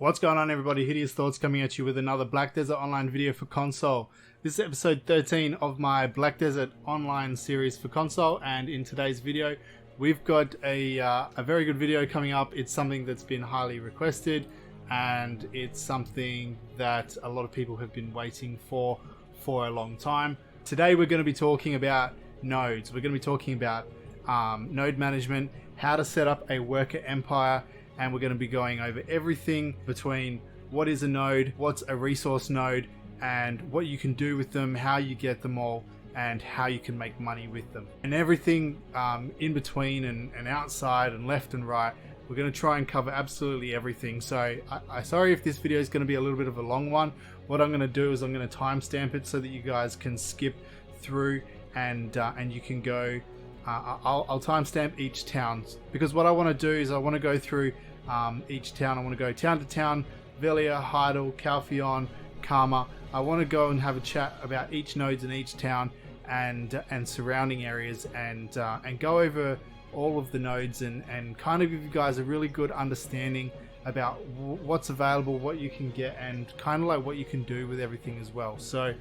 What's going on, everybody? Hideous Thoughts coming at you with another Black Desert Online video for console. This is episode 13 of my Black Desert Online series for console, and in today's video we've got a very good video coming up. It's something that's been highly requested, and it's something that a lot of people have been waiting for a long time. Today we're going to be talking about nodes. We're going to be talking about node management, how to set up a worker empire, and we're going to be going over everything between what is a node, what's a resource node, and what you can do with them, how you get them all, and how you can make money with them. And everything in between and outside and left and right. We're going to try and cover absolutely everything. So I'm sorry if this video is going to be a little bit of a long one. What I'm going to do is I'm going to timestamp it so that you guys can skip through and you can go. I'll timestamp each town, because what I want to do is I want to go through each town. I want to go town to town: Velia, Heidel, Calpheon, Karma. I want to go and have a chat about each nodes in each town and surrounding areas, and go over all of the nodes and kind of give you guys a really good understanding about what's available, what you can get, and kind of like what you can do with everything as well. So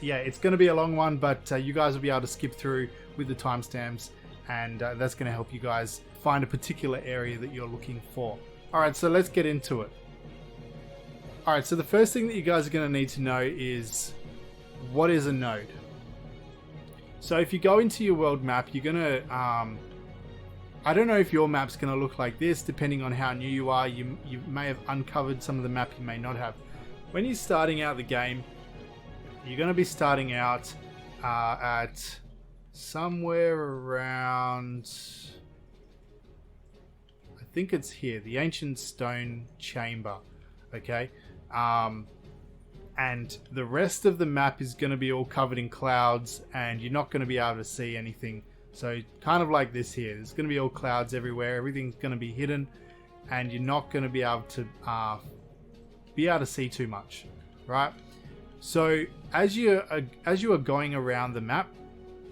yeah, it's going to be a long one, but you guys will be able to skip through with the timestamps, and that's going to help you guys find a particular area that you're looking for. Alright, so let's get into it. Alright, so the first thing that you guys are going to need to know is, what is a node? So if you go into your world map, you're going to... I don't know if your map's going to look like this, depending on how new you are. You may have uncovered some of the map, you may not have. When you're starting out the game, you're going to be starting out at somewhere around, I think it's here, the Ancient Stone Chamber. Okay, and the rest of the map is going to be all covered in clouds, and you're not going to be able to see anything. So kind of like this here, there's going to be all clouds everywhere, everything's going to be hidden, and you're not going to be able to see too much, right? So as you are going around the map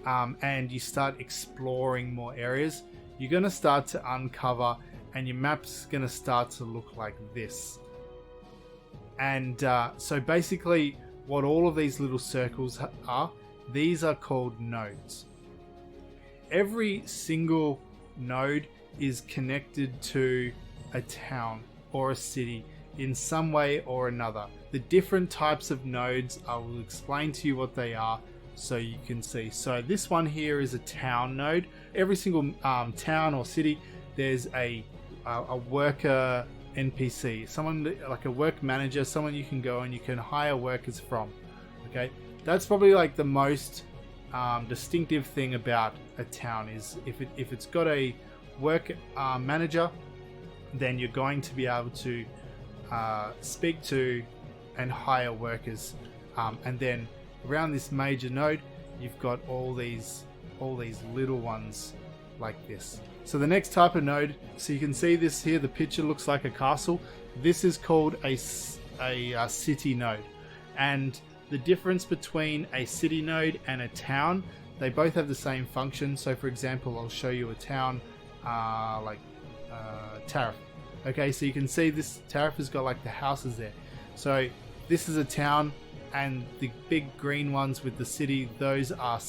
and you start exploring more areas, you're going to start to uncover, and your map's going to start to look like this. And so basically what all of these little circles are, these are called nodes. Every single node is connected to a town or a city in some way or another. The different types of nodes, I will explain to you what they are so you can see. So this one here is a town node. Every single town or city, there's a worker NPC, someone like a work manager, someone you can go and you can hire workers from. Okay, that's probably like the most distinctive thing about a town, is if it's got a work manager, then you're going to be able to speak to and hire workers, and then around this major node you've got all these little ones like this. So the next type of node, so you can see this here, the picture looks like a castle. This is called a city node, and the difference between a city node and a town, they both have the same function. So for example, I'll show you a town Tariff. Okay, so you can see this Tariff has got like the houses there. So this is a town, and the big green ones with the city, those are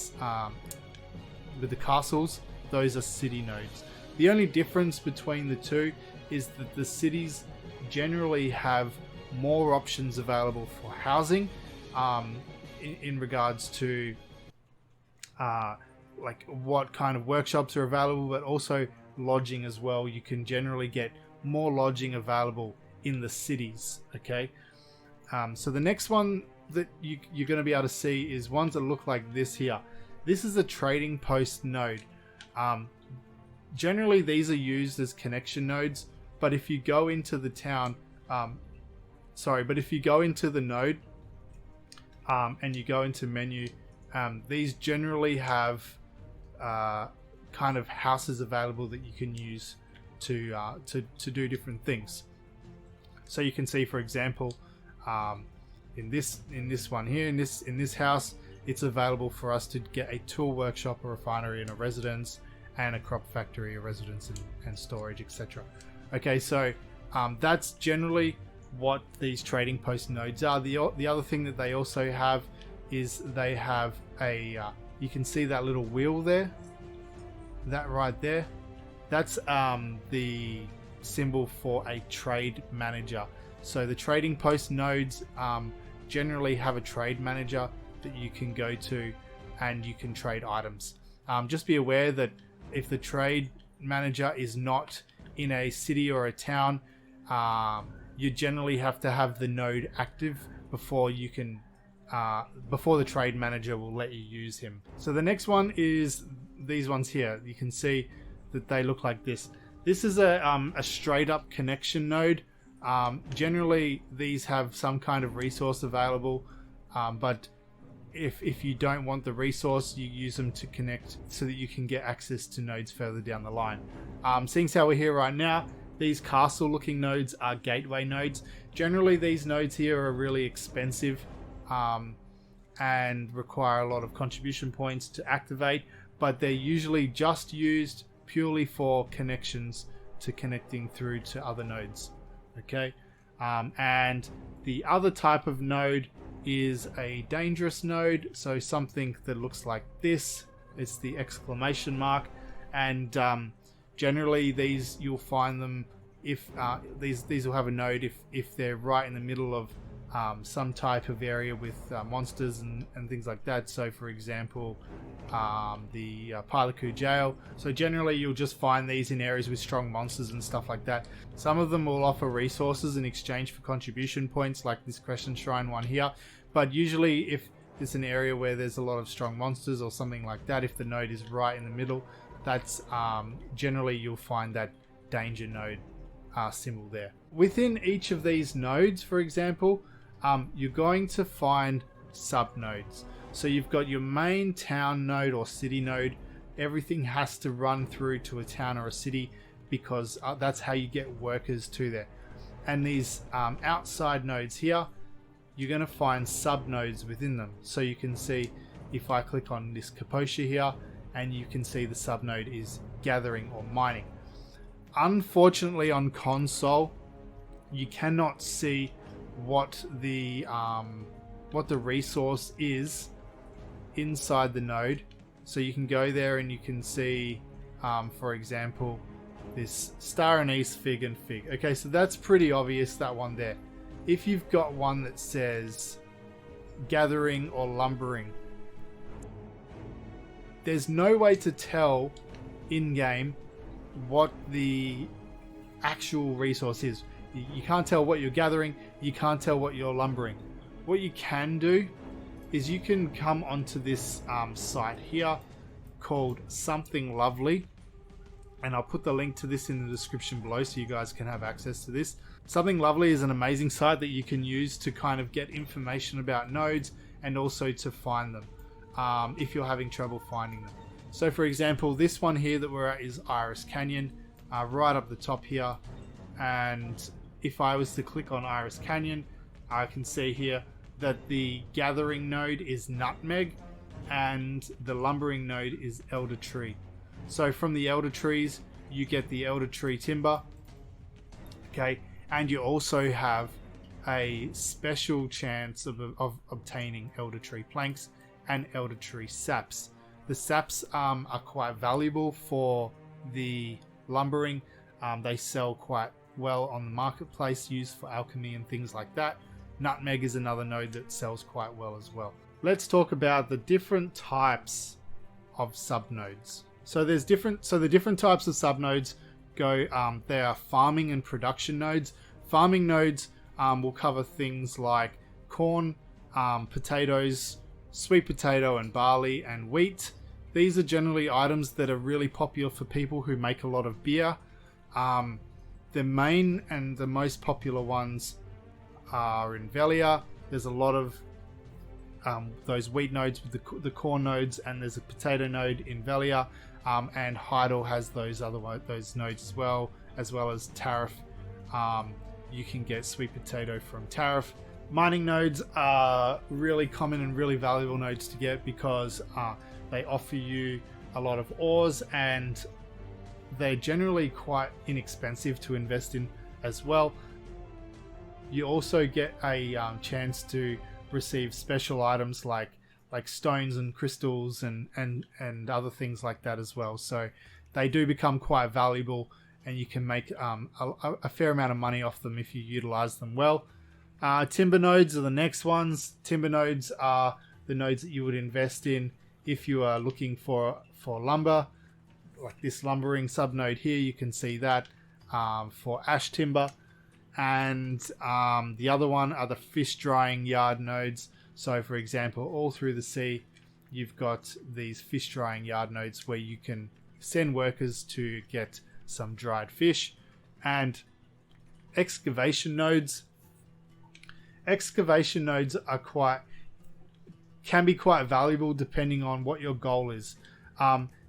with the castles, those are city nodes. The only difference between the two is that the cities generally have more options available for housing, in regards to like what kind of workshops are available, but also lodging as well. You can generally get more lodging available in the cities. Okay, so the next one that you're going to be able to see is ones that look like this here. This is a trading post node. Generally these are used as connection nodes, but if you go into the town, if you go into the node and you go into menu, these generally have kind of houses available that you can use to do different things. So you can see, for example, in this one here, in this house, it's available for us to get a tool workshop, a refinery, and a residence, and a crop factory, a residence, and storage, etc. Okay, so That's generally what these trading post nodes are. The other thing that they also have is they have a you can see that little wheel there, that right there, that's the symbol for a trade manager. So the trading post nodes generally have a trade manager that you can go to and you can trade items. Just be aware that if the trade manager is not in a city or a town, you generally have to have the node active before you can before the trade manager will let you use him. So the next one is these ones here. You can see that they look like this. This is a straight up connection node. Generally these have some kind of resource available, but if you don't want the resource, you use them to connect so that you can get access to nodes further down the line. Seeing as how we're here right now, these castle looking nodes are gateway nodes. Generally these nodes here are really expensive and require a lot of contribution points to activate, but they're usually just used purely for connections to connecting through to other nodes. Okay, and the other type of node is a dangerous node, so something that looks like this. It's the exclamation mark, and generally these you'll find them if these will have a node if they're right in the middle of some type of area with monsters and things like that. So for example, the Palaku jail. So generally you'll just find these in areas with strong monsters and stuff like that. Some of them will offer resources in exchange for contribution points, like this Crescent Shrine one here, but usually if it's an area where there's a lot of strong monsters or something like that, if the node is right in the middle, that's generally you'll find that danger node symbol there. Within each of these nodes, for example, you're going to find sub nodes. So you've got your main town node or city node. Everything has to run through to a town or a city because that's how you get workers to there. And these outside nodes here, you're going to find sub nodes within them. So you can see if I click on this Kaposha here, and you can see the sub node is gathering or mining. Unfortunately on console, you cannot see what the resource is inside the node. So you can go there and you can see, for example, this star anise, fig and fig. Okay, so that's pretty obvious, that one there. If you've got one that says gathering or lumbering, there's no way to tell in game what the actual resource is. You can't tell what you're gathering, you can't tell what you're lumbering. What you can do is you can come onto this site here called Something Lovely, and I'll put the link to this in the description below so you guys can have access to this. Something Lovely is an amazing site that you can use to kind of get information about nodes and also to find them if you're having trouble finding them. So for example, this one here that we're at is Iris Canyon, right up the top here, and if I was to click on Iris Canyon, I can see here that the gathering node is Nutmeg and the lumbering node is Elder Tree. So from the Elder Trees you get the Elder Tree timber, okay, and you also have a special chance of obtaining Elder Tree planks and Elder Tree saps. The saps are quite valuable for the lumbering. They sell quite well on the marketplace, used for alchemy and things like that. Nutmeg is another node that sells quite well as well. Let's talk about the different types of subnodes. So the different types of subnodes go, they are farming and production nodes. Farming nodes will cover things like corn, potatoes, sweet potato and barley and wheat. These are generally items that are really popular for people who make a lot of beer. The main and the most popular ones are in Velia. There's a lot of those wheat nodes with the corn nodes, and there's a potato node in Velia, and Heidel has those nodes as well as Tariff. You can get sweet potato from Tariff. Mining nodes are really common and really valuable nodes to get because they offer you a lot of ores and they're generally quite inexpensive to invest in. as well. You also get a chance to receive special items like stones and crystals and other things like that as well. So they do become quite valuable, and you can make a fair amount of money off them if you utilize them well. Timber nodes are the next ones. Timber nodes are the nodes that you would invest in if you are looking for lumber, like this lumbering subnode here. You can see that for ash timber. And the other one are the fish drying yard nodes. So for example, all through the sea, you've got these fish drying yard nodes where you can send workers to get some dried fish. And excavation nodes. Excavation nodes are can be quite valuable depending on what your goal is.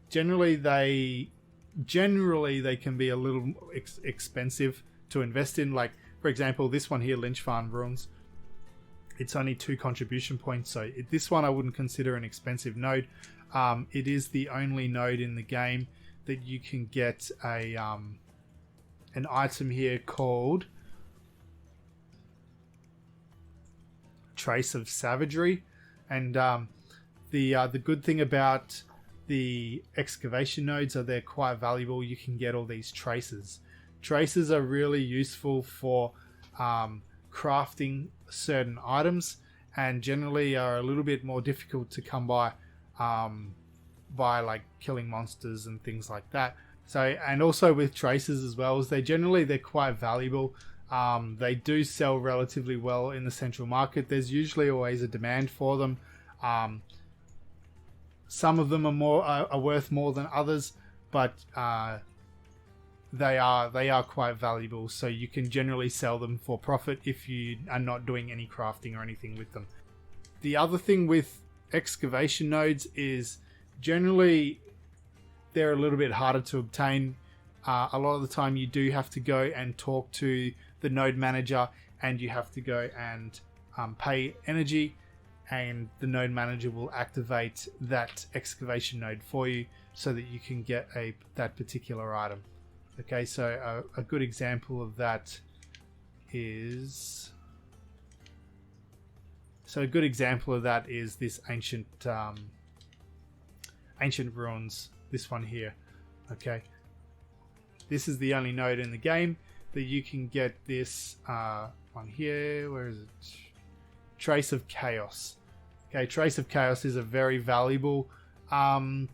Generally they can be a little expensive to invest in. Like for example, this one here, Lynch Farm Ruins, it's only 2 contribution points, so this one I wouldn't consider an expensive node. It is the only node in the game that you can get an item here called Trace of Savagery. And the good thing about the excavation nodes are they're quite valuable. You can get all these traces. Traces are really useful for crafting certain items, and generally are a little bit more difficult to come by like killing monsters and things like that. So, and also with traces as well, they're quite valuable. They do sell relatively well in the central market. There's usually always a demand for them. Some of them are worth more than others, but they are quite valuable, so you can generally sell them for profit if you are not doing any crafting or anything with them. The other thing with excavation nodes is generally they're a little bit harder to obtain. A lot of the time you do have to go and talk to the node manager, and you have to go and pay energy, and the node manager will activate that excavation node for you so that you can get that particular item. Okay, so a good example of that is this ancient ruins. This one here. Okay, this is the only node in the game that you can get this one here. Where is it? Trace of Chaos. Okay, Trace of Chaos is a very valuable item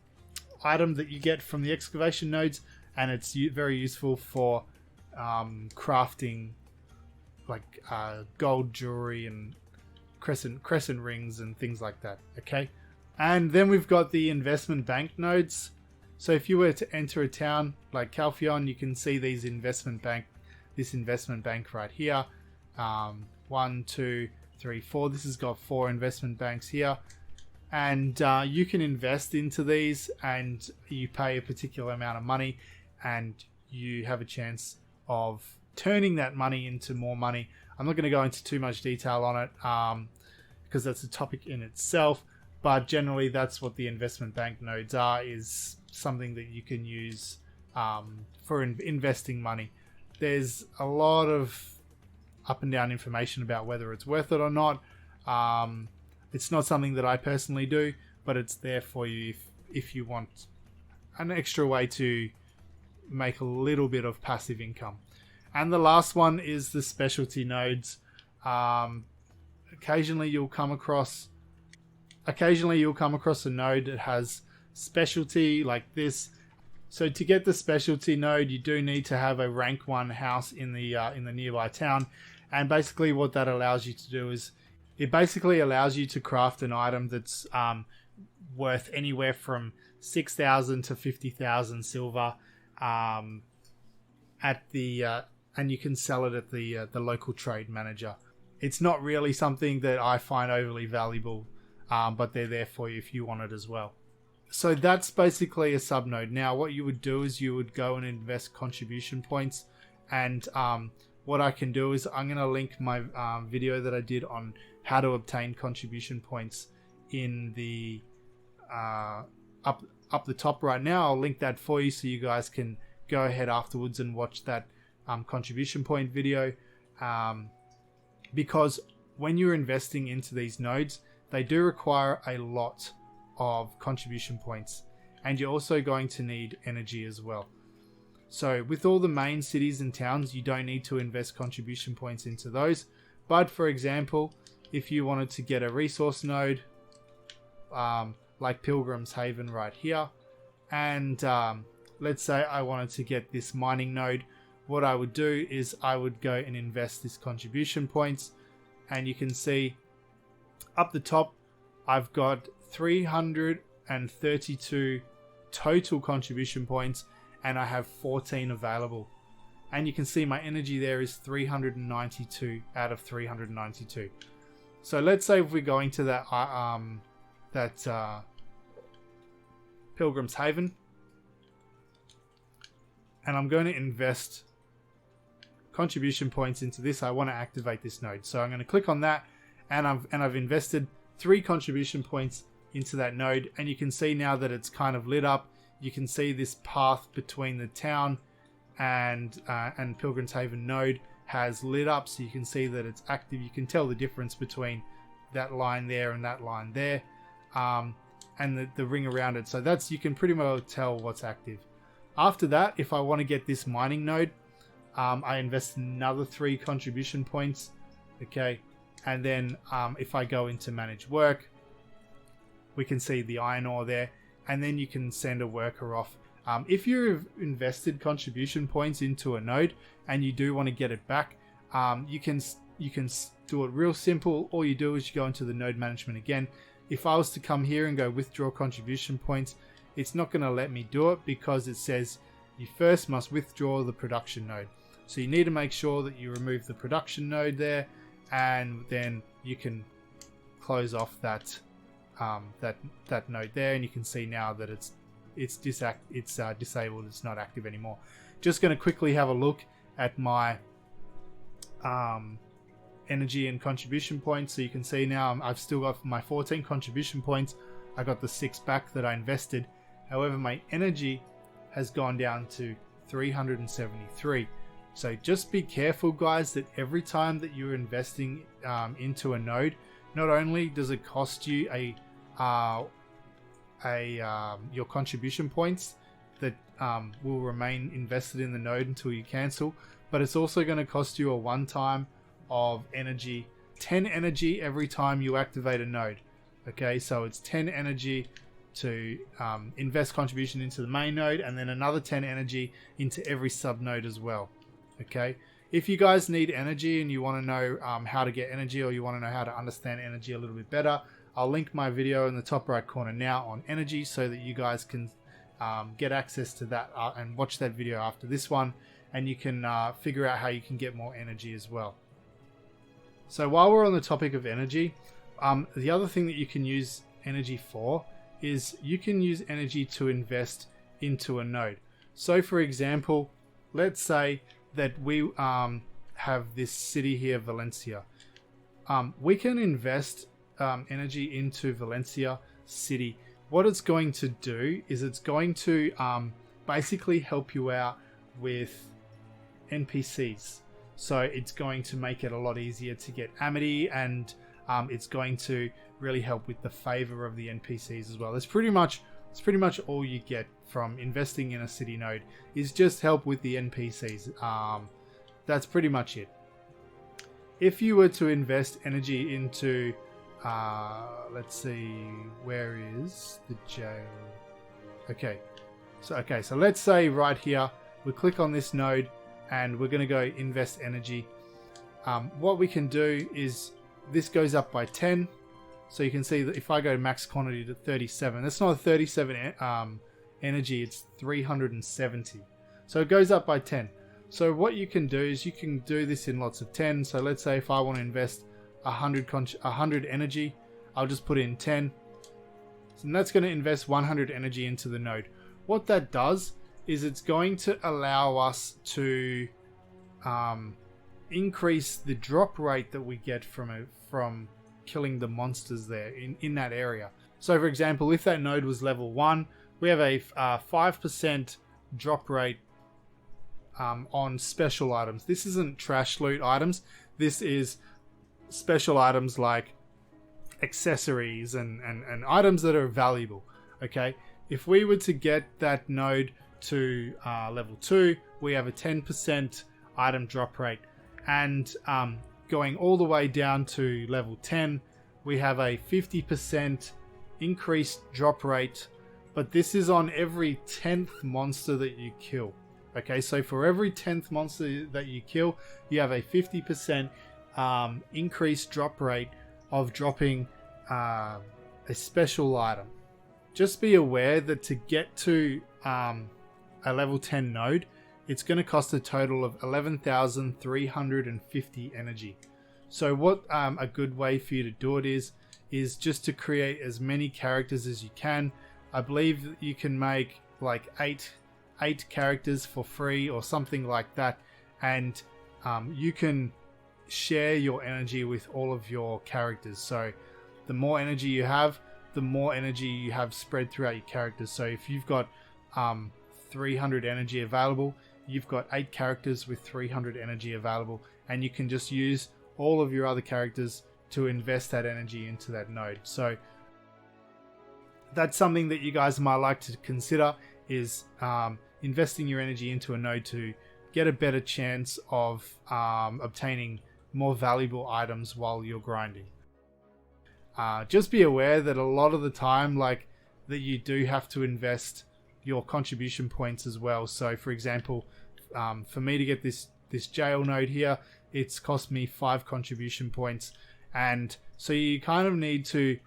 that you get from the excavation nodes, and it's very useful for crafting like gold jewelry and crescent rings and things like that. Okay, and then we've got the investment bank nodes. So if you were to enter a town like Calpheon, you can see this investment bank right here. 1, 2, 3, 4. This has got 4 investment banks here, and you can invest into these, and you pay a particular amount of money, and you have a chance of turning that money into more money. I'm not going to go into too much detail on it because that's a topic in itself, but generally that's what the investment bank nodes are, is something that you can use for investing money. There's a lot of up and down information about whether it's worth it or not. It's not something that I personally do, but it's there for you if you want an extra way to make a little bit of passive income. And the last one is the specialty nodes. Occasionally you'll come across a node that has specialty like this. So to get the specialty node, you do need to have a rank 1 house in the nearby town. And basically what that allows you to do is it basically allows you to craft an item that's worth anywhere from 6,000 to 50,000 silver and you can sell it at the local trade manager. It's not really something that I find overly valuable, but they're there for you if you want it as well. So that's basically a subnode. Now what you would do is you would go and invest contribution points, and what I can do is I'm going to link my video that I did on how to obtain contribution points in the up the top right now. I'll link that for you so you guys can go ahead afterwards and watch that contribution point video, because when you're investing into these nodes, they do require a lot of contribution points, and you're also going to need energy as well. So with all the main cities and towns, you don't need to invest contribution points into those. But for example, if you wanted to get a resource node, like Pilgrim's Haven right here, and let's say I wanted to get this mining node, what I would do is I would go and invest this contribution points, and you can see up the top I've got 332 total contribution points, and I have 14 available. And you can see my energy there is 392 out of 392. So let's say if we're going to that Pilgrim's Haven, and I'm going to invest contribution points into this. I want to activate this node, so I'm going to click on that, and I've invested 3 contribution points into that node, and you can see now that it's kind of lit up. You can see this path between the town and Pilgrim's Haven node has lit up, so you can see that it's active. You can tell the difference between that line there and that line there, and the ring around it. So that's, you can pretty well tell what's active. After that, if I want to get this mining node, I invest another 3 contribution points. Okay, and then if I go into manage work, we can see the iron ore there, and then you can send a worker off. If you've invested contribution points into a node and you do want to get it back, you can do it real simple. All you do is you go into the node management again. If I was to come here and go withdraw contribution points, it's not going to let me do it because it says you first must withdraw the production node. So you need to make sure that you remove the production node there, and then you can close off that that node there, and you can see now that it's disabled. It's not active anymore. Just going to quickly have a look at my energy and contribution points. So you can see now I've still got my 14 contribution points. I got the 6 back that I invested. However, my energy has gone down to 373. So just be careful, guys, that every time that you're investing into a node, not only does it cost you your contribution points that will remain invested in the node until you cancel, but it's also going to cost you a one-time of energy, 10 energy every time you activate a node. Okay, so it's 10 energy to invest contribution into the main node, and then another 10 energy into every sub node as well. Okay, if you guys need energy and you want to know how to get energy, or you want to know how to understand energy a little bit better, I'll link my video in the top right corner now on energy, so that you guys can get access to that and watch that video after this one, and you can figure out how you can get more energy as well. So while we're on the topic of energy, the other thing that you can use energy for is you can use energy to invest into a node. So for example, let's say that we have this city here, Valencia. We can invest energy into Valencia city. What it's going to do is it's going to basically help you out with NPCs. So it's going to make it a lot easier to get amity, and it's going to really help with the favor of the NPCs as well. It's pretty much all you get from investing in a city node, is just help with the NPCs. That's pretty much it. If you were to invest energy into let's see, where is the jail? Okay, so let's say right here we click on this node and we're going to go invest energy. What we can do is this goes up by 10. So you can see that if I go max quantity to 37, that's not 37 energy, it's 370. So it goes up by 10. So what you can do is you can do this in lots of 10. So let's say if I want to invest 100 energy, I'll just put in 10. And that's going to invest 100 energy into the node. What that does is it's going to allow us to increase the drop rate that we get from killing the monsters there in that area. So for example, if that node was level 1, we have a 5% drop rate on special items. This isn't trash loot items. This is special items like accessories and items that are valuable. Okay, if we were to get that node to level 2, we have a 10% item drop rate, and going all the way down to level 10, we have a 50% increased drop rate, but this is on every 10th monster that you kill. Okay, so for every 10th monster that you kill, you have a 50% increased drop rate of dropping a special item. Just be aware that to get to a level 10 node, it's going to cost a total of 11,350 energy. So what a good way for you to do it is just to create as many characters as you can. I believe you can make like eight characters for free or something like that, and you can share your energy with all of your characters. So the more energy you have, the more energy you have spread throughout your characters. So if you've got 300 energy available, you've got 8 characters with 300 energy available, and you can just use all of your other characters to invest that energy into that node. So that's something that you guys might like to consider, is investing your energy into a node to get a better chance of obtaining more valuable items while you're grinding. Just be aware that a lot of the time, like, that you do have to invest your contribution points as well. So for example, for me to get this jail node here, it's cost me 5 contribution points, and so you kind of need to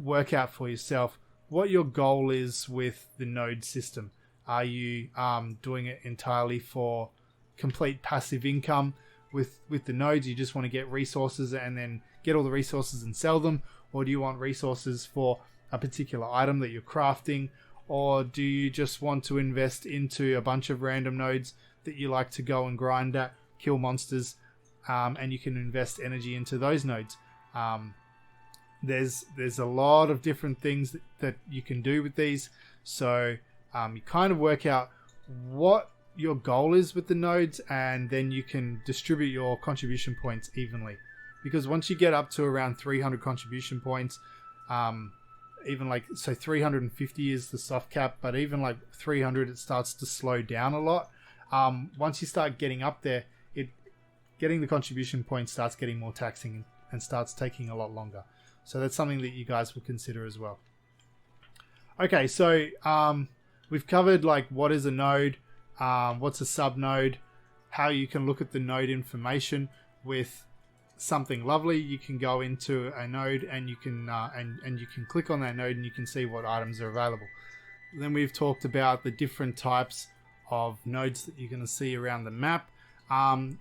work out for yourself what your goal is with the node system. Are you doing it entirely for complete passive income with the nodes? You just want to get resources and then get all the resources and sell them, or do you want resources for a particular item that you're crafting, or do you just want to invest into a bunch of random nodes that you like to go and grind at, kill monsters, and you can invest energy into those nodes? There's a lot of different things that you can do with these. So you kind of work out what your goal is with the nodes, and then you can distribute your contribution points evenly. Because once you get up to around 300 contribution points, even like, so 350 is the soft cap, but even like 300, it starts to slow down a lot. Once you start getting up there, getting the contribution points starts getting more taxing and starts taking a lot longer. So that's something that you guys will consider as well. Okay, so we've covered like what is a node, what's a subnode, how you can look at the node information with something lovely. You can go into a node and you can and you can click on that node and you can see what items are available. Then we've talked about the different types of nodes that you're going to see around the map.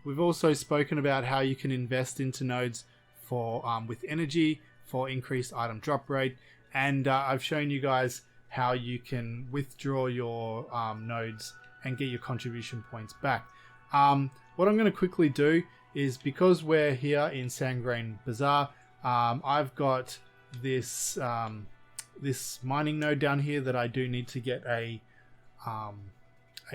We've also spoken about how you can invest into nodes for with energy for increased item drop rate, and I've shown you guys how you can withdraw your nodes and get your contribution points back. What I'm going to quickly do is, because we're here in Sangrain Bazar, I've got this this mining node down here that I do need to get a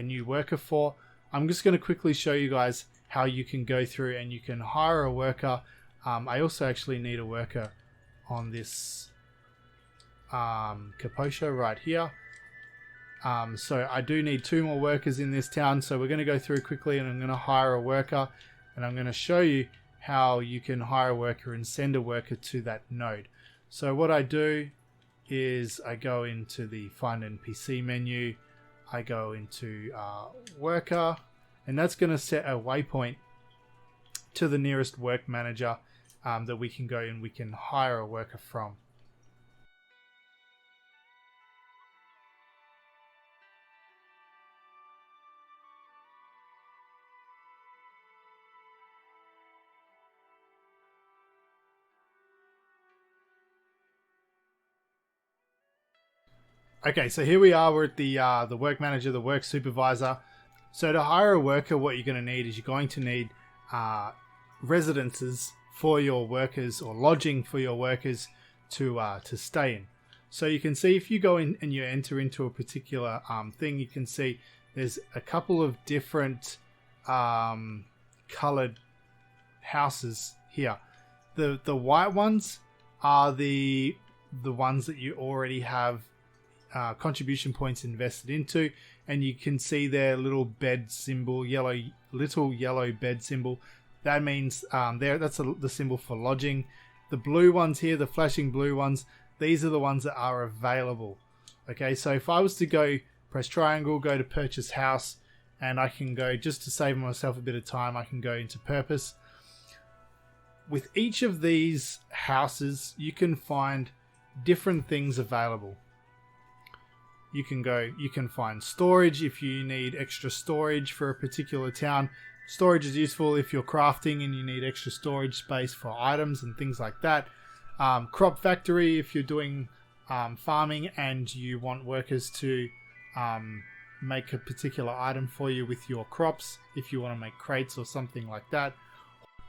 new worker for. I'm just going to quickly show you guys how you can go through and you can hire a worker. I also actually need a worker on this Caposha right here. So I do need 2 more workers in this town. So we're going to go through quickly and I'm going to hire a worker. And I'm going to show you how you can hire a worker and send a worker to that node. So what I do is I go into the Find NPC menu. I go into Worker, and that's going to set a waypoint to the nearest work manager that we can go and we can hire a worker from. Okay, so here we are. We're at the work manager, the work supervisor. So to hire a worker, what you're going to need is you're going to need residences for your workers, or lodging for your workers to stay in. So you can see if you go in and you enter into a particular thing, you can see there's a couple of different colored houses here. The white ones are the ones that you already have contribution points invested into, and you can see their little bed symbol, little yellow bed symbol. That means that's the symbol for lodging. The blue ones here, the flashing blue ones, these are the ones that are available. Okay, so if I was to go press triangle, go to purchase house, and I can go, just to save myself a bit of time, I can go into purpose. With each of these houses, you can find different things available. You can find storage if you need extra storage for a particular town. Storage is useful if you're crafting and you need extra storage space for items and things like that. Crop factory if you're doing farming and you want workers to make a particular item for you with your crops, if you want to make crates or something like that.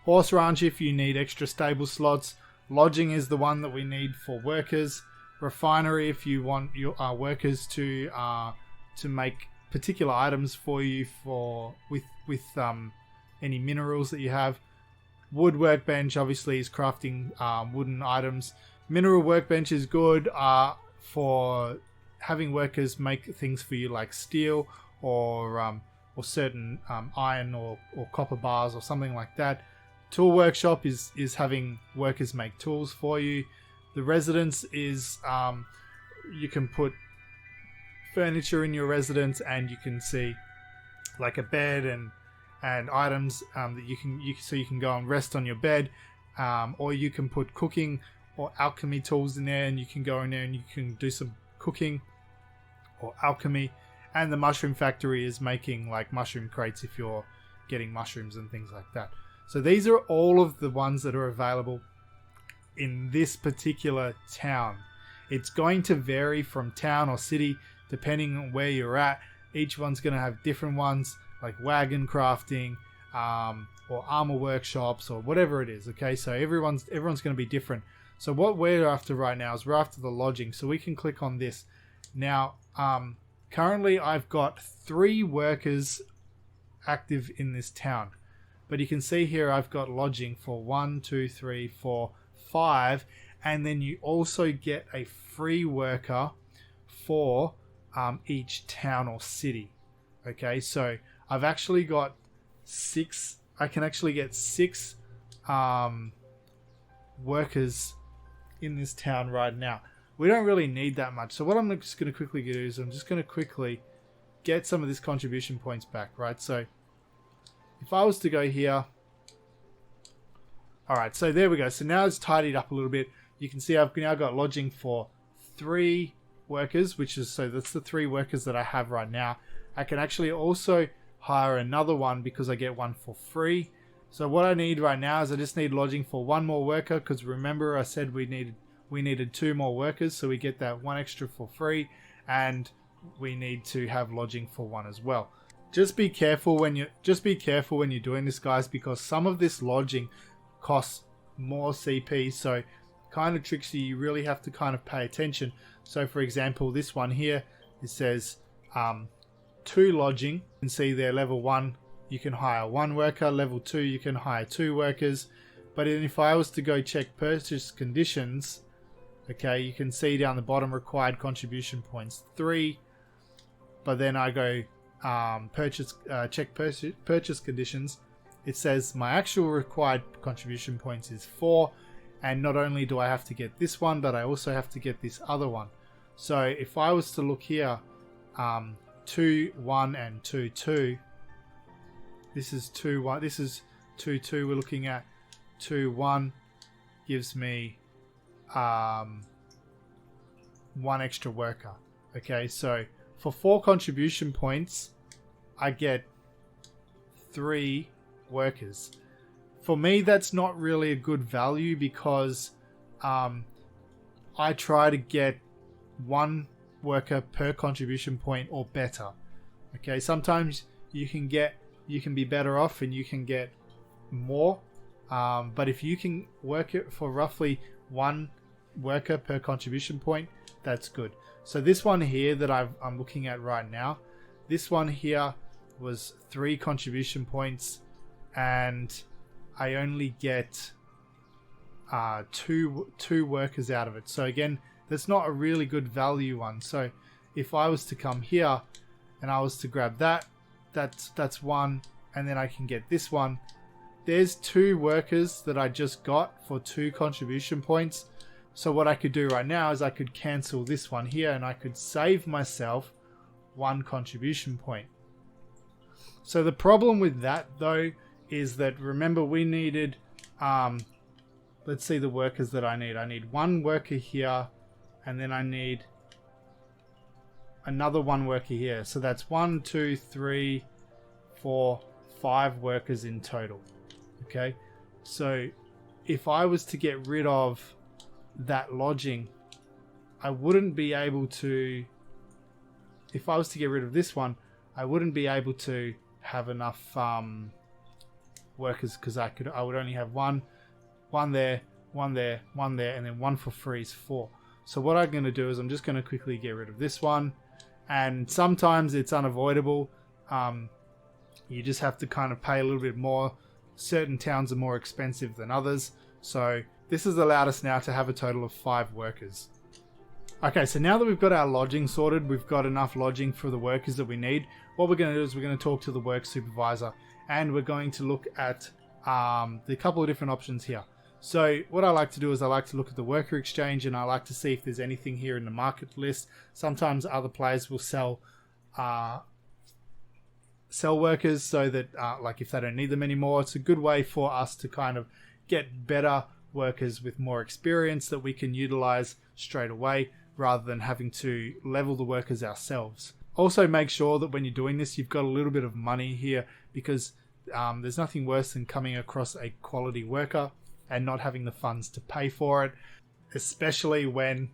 Horse ranch if you need extra stable slots. Lodging is the one that we need for workers. Refinery if you want your workers to make particular items for you with any minerals that you have. Wood workbench obviously is crafting wooden items. Mineral workbench is good for having workers make things for you like steel or certain iron or copper bars or something like that. Tool workshop is having workers make tools for you. The residence is you can put furniture in your residence, and you can see like a bed and items that you can go and rest on your bed, or you can put cooking or alchemy tools in there, and you can go in there and you can do some cooking or alchemy. And the mushroom factory is making like mushroom crates if you're getting mushrooms and things like that. So these are all of the ones that are available in this particular town. It's going to vary from town or city depending on where you're at. Each one's going to have different ones like wagon crafting or armor workshops or whatever it is. Okay, so everyone's going to be different. So what we're after right now is we're after the lodging. So we can click on this. Now, currently I've got 3 workers active in this town. But you can see here I've got lodging for 1, 2, 3, 4, 5. And then you also get a free worker for each town or city. Okay, so I've actually got 6. I can actually get 6 workers in this town right now. We don't really need that much. So what I'm just going to quickly do is I'm just going to quickly get some of this contribution points back, right? So if I was to go here, all right, so there we go. So now it's tidied up a little bit. You can see I've now got lodging for 3 workers, so that's the 3 workers that I have right now. I can actually also hire another one because I get one for free. So what I need right now is I just need lodging for 1 more worker, because remember I said we needed 2 more workers, so we get that 1 extra for free, and we need to have lodging for 1 as well. Just be careful when you're doing this, guys, because some of this lodging costs more CP, so kind of tricksy. You really have to kind of pay attention. So for example, this one here, it says 2 lodging. You can see there, level 1 you can hire 1 worker, level 2 you can hire 2 workers. But if I was to go check purchase conditions, okay, you can see down the bottom required contribution points 3, but then I go check purchase conditions, it says my actual required contribution points is 4, and not only do I have to get this one, but I also have to get this other one. So if I was to look here, 2, 1 and 2, 2, this is 2, 1, this is 2, 2, we're looking at 2, 1 gives me 1 extra worker. Okay, so for 4 contribution points, I get 3 workers. For me, that's not really a good value because I try to get 1 worker per contribution point or better. Okay, sometimes you can be better off and you can get more, but if you can work it for roughly 1 worker per contribution point, that's good. So this one here that I'm looking at right now, this one here was 3 contribution points, and I only get two workers out of it. So again, that's not a really good value one. So if I was to come here and I was to grab that's one, and then I can get this one. There's 2 workers that I just got for 2 contribution points. So what I could do right now is I could cancel this one here, and I could save myself 1 contribution point. So the problem with that though is that, remember, we needed let's see the workers that I need. I need 1 worker here, and then I need another 1 worker here. So that's 1, 2, 3, 4, 5 workers in total. Okay, so if I was to get rid of that lodging, I wouldn't be able to. If I was to get rid of this one, I wouldn't be able to have enough workers, because I would only have one there, one there, one there, and then 1 for free is 4. So what I'm going to do is I'm just going to quickly get rid of this one, and sometimes it's unavoidable. You just have to kind of pay a little bit more. Certain towns are more expensive than others. So this has allowed us now to have a total of 5 workers. Okay, so now that we've got our lodging sorted, we've got enough lodging for the workers that we need. What we're going to do is we're going to talk to the work supervisor, and we're going to look at the couple of different options here. So what I like to do is I like to look at the worker exchange, and I like to see if there's anything here in the market list. Sometimes other players will sell workers so that like if they don't need them anymore, it's a good way for us to kind of get better workers with more experience that we can utilize straight away, rather than having to level the workers ourselves. Also, make sure that when you're doing this, you've got a little bit of money here, because there's nothing worse than coming across a quality worker and not having the funds to pay for it, especially when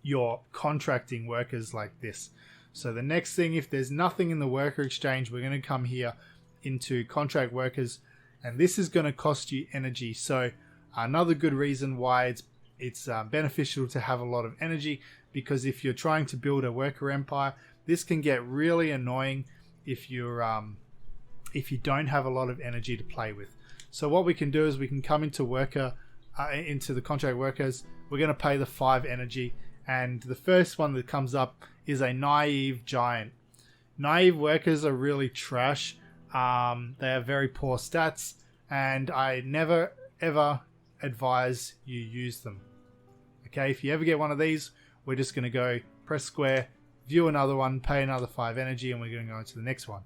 you're contracting workers like this. So the next thing, if there's nothing in the worker exchange, we're going to come here into contract workers, and this is going to cost you energy. So another good reason why it's beneficial to have a lot of energy, because if you're trying to build a worker empire, this can get really annoying if you don't have a lot of energy to play with. So what we can do is we can come into into the contract workers. We're going to pay the 5 energy, and the first one that comes up is a naive giant. Naive workers are really trash. They have very poor stats, and I never ever advise you use them. Okay, if you ever get one of these, we're just going to go press square, view another one, pay another 5 energy, and we're going to go into the next one.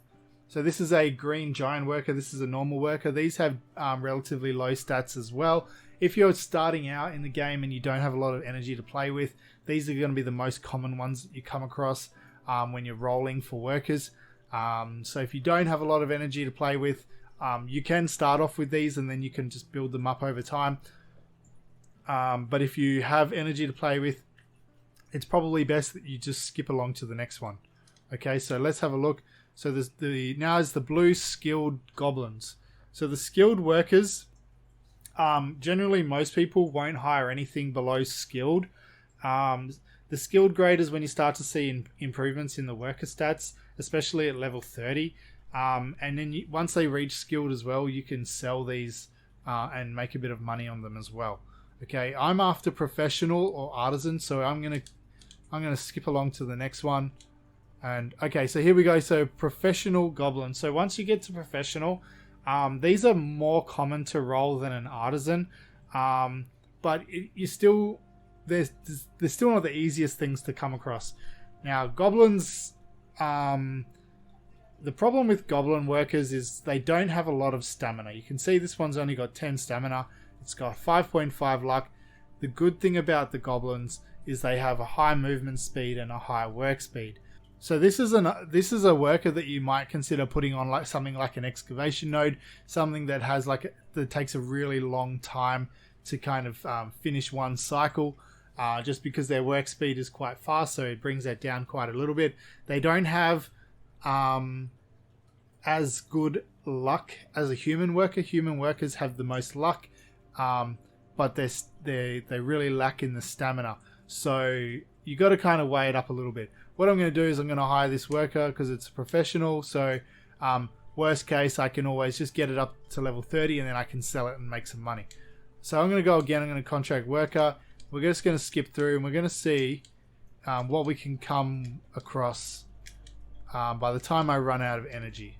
So this is a green giant worker. This is a normal worker. These have relatively low stats as well. If you're starting out in the game and you don't have a lot of energy to play with, these are going to be the most common ones that you come across when you're rolling for workers. So if you don't have a lot of energy to play with, you can start off with these and then you can just build them up over time. But if you have energy to play with, it's probably best that you just skip along to the next one. Okay, so let's have a look. So now is the blue skilled goblins. So the skilled workers, generally most people won't hire anything below skilled. The skilled grade is when you start to see improvements in the worker stats, especially at level 30. And then once they reach skilled as well, you can sell these and make a bit of money on them as well. Okay, I'm after professional or artisan, so I'm gonna skip along to the next one. And okay, so here we go. So professional goblin. So once you get to professional, these are more common to roll than an artisan, but they're still not the easiest things to come across. Now goblins, the problem with goblin workers is they don't have a lot of stamina. You can see this one's only got 10 stamina. It's got 5.5 luck. The good thing about the goblins is they have a high movement speed and a high work speed. So this is a worker that you might consider putting on like something like an excavation node, something that has that takes a really long time to kind of finish one cycle, just because their work speed is quite fast, so it brings that down quite a little bit. They don't have as good luck as a human worker. Human workers have the most luck, but they really lack in the stamina. So you got to kind of weigh it up a little bit. What I'm going to do is I'm going to hire this worker because it's a professional. So Worst case, I can always just get it up to level 30 and then I can sell it and make some money. So I'm going to go again. I'm going to contract worker. We're just going to skip through and we're going to see what we can come across by the time I run out of energy.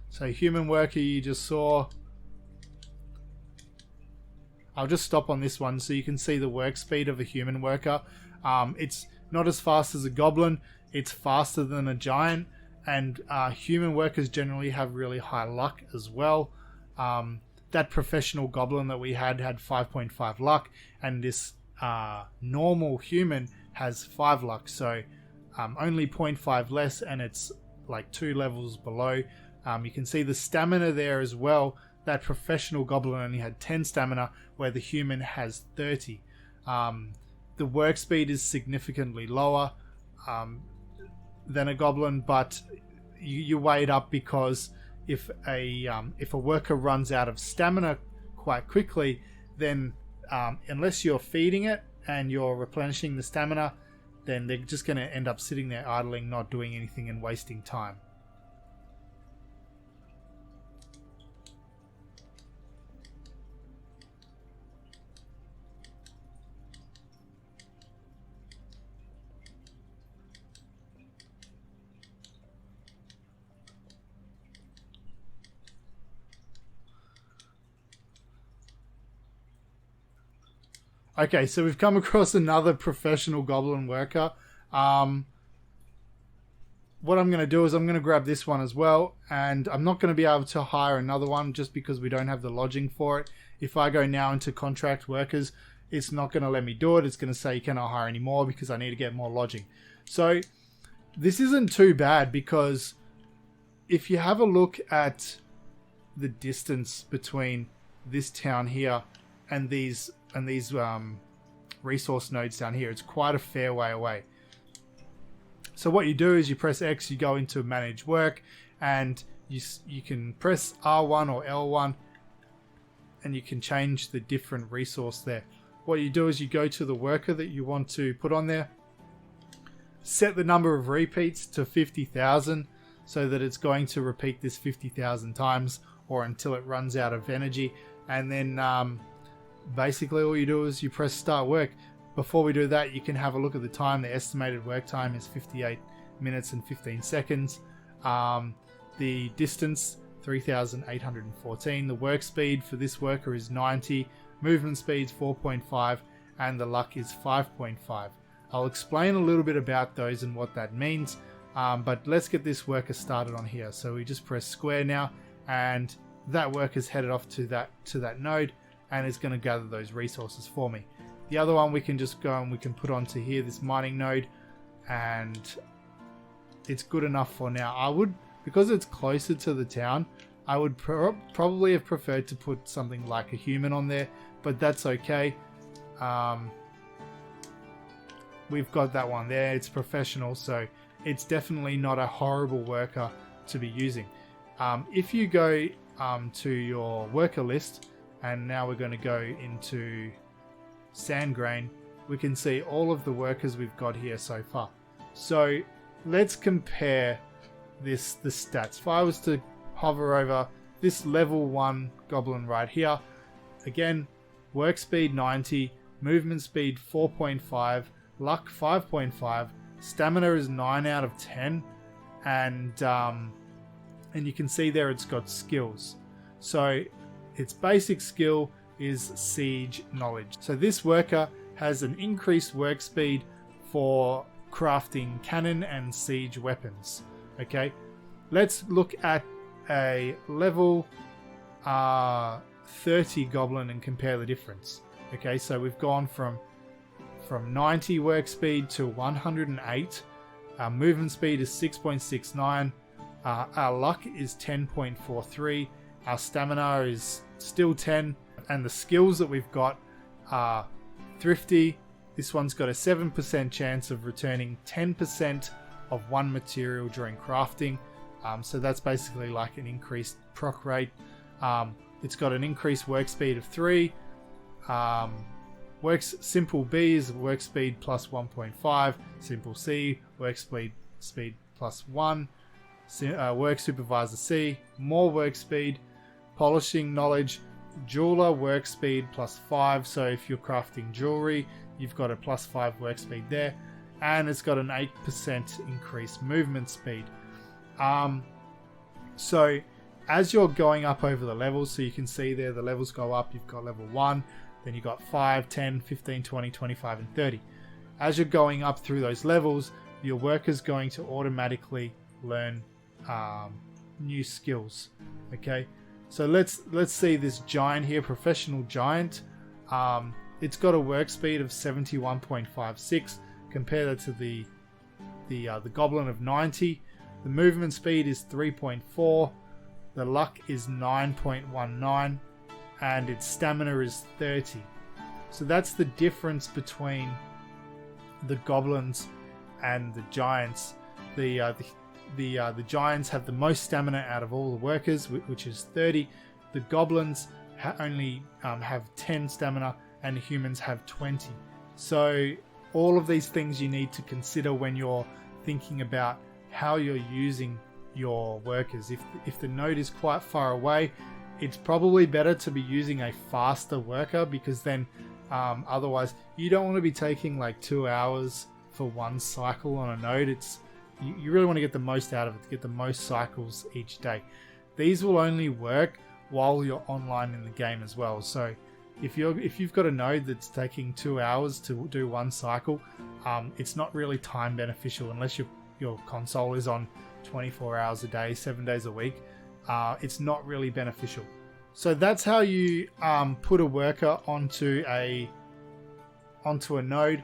So human worker you just saw. I'll just stop on this one so you can see the work speed of a human worker. It's not as fast as a goblin. It's faster than a giant. And human workers generally have really high luck as well. That professional goblin that we had 5.5 luck. And this normal human has 5 luck. So only 0.5 less and it's like 2 levels below. You can see the stamina there as well. That professional goblin only had 10 stamina, where the human has 30. The work speed is significantly lower than a goblin, but you weigh it up because if a worker runs out of stamina quite quickly, then unless you're feeding it and you're replenishing the stamina, then they're just going to end up sitting there idling, not doing anything and wasting time. Okay, so we've come across another professional goblin worker. What I'm going to do is I'm going to grab this one as well, and I'm not going to be able to hire another one just because we don't have the lodging for it. If I go now into contract workers, it's not going to let me do it. It's going to say you cannot hire any more because I need to get more lodging. So this isn't too bad, because if you have a look at the distance between this town here and these resource nodes down here, it's quite a fair way away. So what you do is you press X, you go into manage work, and you can press R1 or L1 and you can change the different resource there. What you do is you go to the worker that you want to put on there, set the number of repeats to 50,000 so that it's going to repeat this 50,000 times or until it runs out of energy, and then basically all you do is you press start work. Before we do that, you can have a look at the time. The estimated work time is 58 minutes and 15 seconds. The distance 3,814. The work speed for this worker is 90. Movement speed is 4.5 and the luck is 5.5. I'll explain a little bit about those and what that means, but let's get this worker started on here. So we just press square now, and that worker's headed off to that node, and it's going to gather those resources for me. The other one we can just go and we can put onto here, this mining node, and it's good enough for now. Because it's closer to the town, I would probably have preferred to put something like a human on there, but that's okay. We've got that one there. It's professional, so it's definitely not a horrible worker to be using. If you go to your worker list, and now we're going to go into sand grain, we can see all of the workers we've got here so far. So let's compare the stats. If I was to hover over this level 1 goblin right here, again, work speed 90, movement speed 4.5, luck 5.5, stamina is 9 out of 10, and you can see there it's got skills. So its basic skill is siege knowledge. So this worker has an increased work speed for crafting cannon and siege weapons. Okay, let's look at a level 30 goblin and compare the difference. Okay, so we've gone from 90 work speed to 108. Our movement speed is 6.69. Our luck is 10.43. Our stamina is still 10. And the skills that we've got are thrifty. This one's got a 7% chance of returning 10% of one material during crafting. So that's basically like an increased proc rate. It's got an increased work speed of 3. What Simple B is work speed plus 1.5. Simple C, work speed plus 1. Work supervisor C, more work speed. Polishing knowledge, jeweler work speed plus 5. So if you're crafting jewelry, you've got a plus 5 work speed there. And it's got an 8% increased movement speed. So as you're going up over the levels, so you can see there the levels go up. You've got level 1, then you've got 5, 10, 15, 20, 25, and 30. As you're going up through those levels, your worker's going to automatically learn new skills. Okay, so let's see this giant here, professional giant. It's got a work speed of 71.56. Compare that to the goblin of 90. The movement speed is 3.4. The luck is 9.19, and its stamina is 30. So that's the difference between the goblins and the giants. The giants have the most stamina out of all the workers, which is 30. The goblins only have 10 stamina, and the humans have 20. So all of these things you need to consider when you're thinking about how you're using your workers. If the node is quite far away, it's probably better to be using a faster worker, because then otherwise you don't want to be taking like 2 hours for one cycle on a node. You really want to get the most out of it, to get the most cycles each day. These will only work while you're online in the game as well. So if you've got a node that's taking 2 hours to do one cycle, it's not really time beneficial unless your console is on 24 hours a day, 7 days a week. It's not really beneficial. So that's how you put a worker onto a node.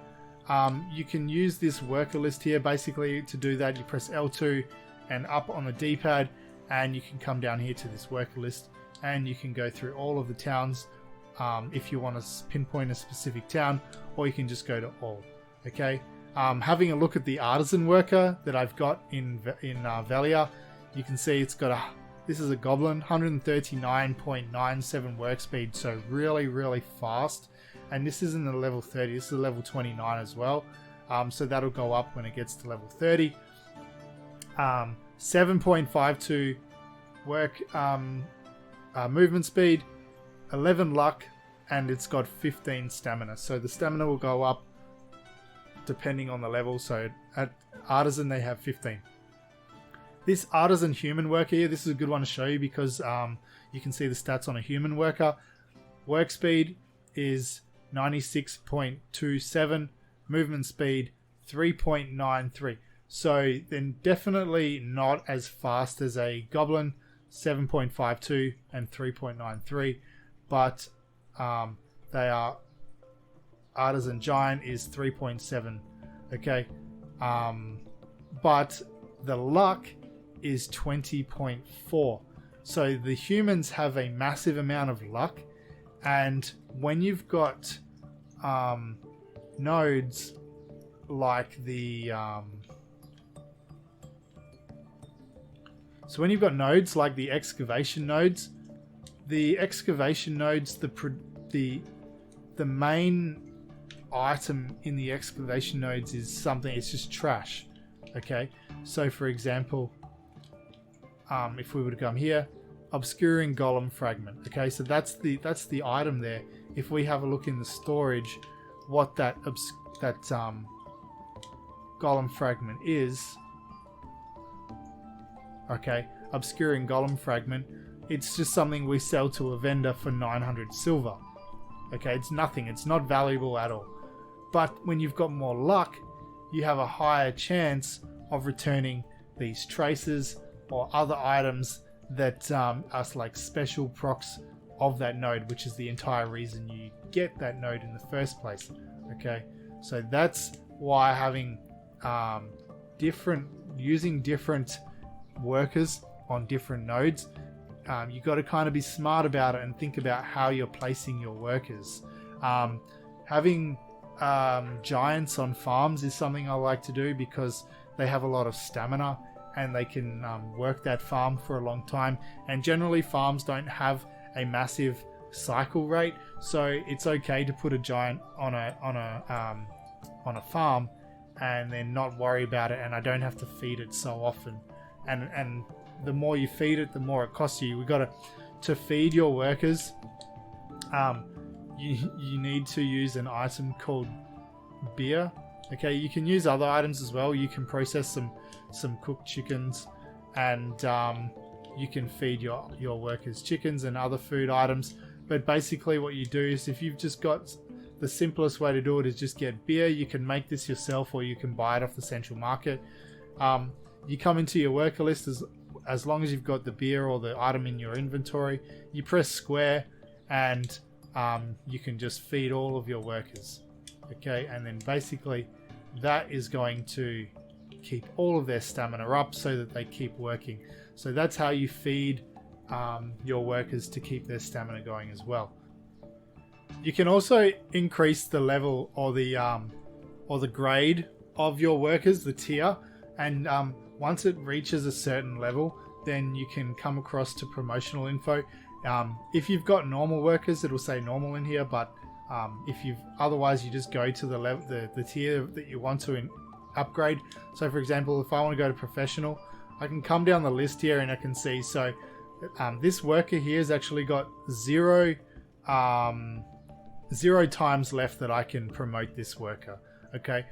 You can use this worker list here. Basically, to do that, you press L2 and up on the D-pad, and you can come down here to this worker list, and you can go through all of the towns if you want to pinpoint a specific town, or you can just go to all. Okay. Having a look at the artisan worker that I've got in Velia, you can see it's got this is a goblin, 139.97 work speed, so really fast. And this isn't a level 30, this is a level 29 as well. So that'll go up when it gets to level 30. 7.52 work movement speed, 11 luck, and it's got 15 stamina. So the stamina will go up depending on the level. So at artisan they have 15. This artisan human worker here, this is a good one to show you, because you can see the stats on a human worker. Work speed is 96.27, movement speed 3.93. So then definitely not as fast as a goblin, 7.52 and 3.93, but they are artisan giant is 3.7. Okay, but the luck is 20.4. So the humans have a massive amount of luck, and when you've got nodes like the so when you've got nodes like the excavation nodes, the main item in the excavation nodes is something, it's just trash. Okay, so for example, if we were to come here, obscuring golem fragment. Okay, so that's the item there. If we have a look in the storage, what that golem fragment is. Okay, obscuring golem fragment. It's just something we sell to a vendor for 900 silver. Okay, it's nothing. It's not valuable at all. But when you've got more luck, you have a higher chance of returning these traces or other items that are like special procs of that node, which is the entire reason you get that node in the first place. Okay, so that's why having using different workers on different nodes, you got to kind of be smart about it and think about how you're placing your workers. Having giants on farms is something I like to do, because they have a lot of stamina and they can work that farm for a long time, and generally farms don't have a massive cycle rate. So it's okay to put a giant on a farm and then not worry about it, and I don't have to feed it so often. And the more you feed it, the more it costs you. We got to feed your workers. You need to use an item called beer. Okay, you can use other items as well. You can process some cooked chickens, and you can feed your workers chickens and other food items. But basically what you do is, if you've just got, the simplest way to do it is just get beer. You can make this yourself, or you can buy it off the central market. You come into your worker list, as long as you've got the beer or the item in your inventory, you press square, and you can just feed all of your workers. Okay, and then basically that is going to keep all of their stamina up so that they keep working. So that's how you feed your workers to keep their stamina going as well. You can also increase the level or the grade of your workers, the tier, and once it reaches a certain level, then you can come across to promotional info. If you've got normal workers, it'll say normal in here, but otherwise you just go to the level, the tier that you want to upgrade. So for example, if I want to go to professional, I can come down the list here and I can see, so this worker here has actually got zero times left that I can promote this worker. Okay,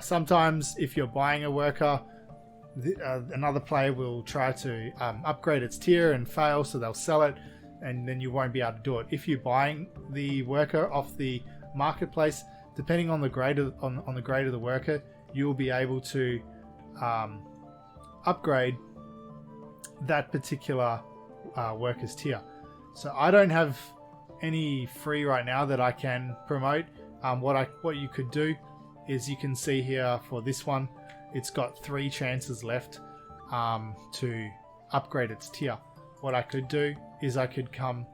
sometimes if you're buying a worker, another player will try to upgrade its tier and fail, so they'll sell it, and then you won't be able to do it. If you're buying the worker off the marketplace, depending on the grade of the grade of the worker, you will be able to upgrade that particular worker's tier. So I don't have any free right now that I can promote. What you could do is, you can see here for this one, it's got 3 chances left to upgrade its tier. What I could do is I could come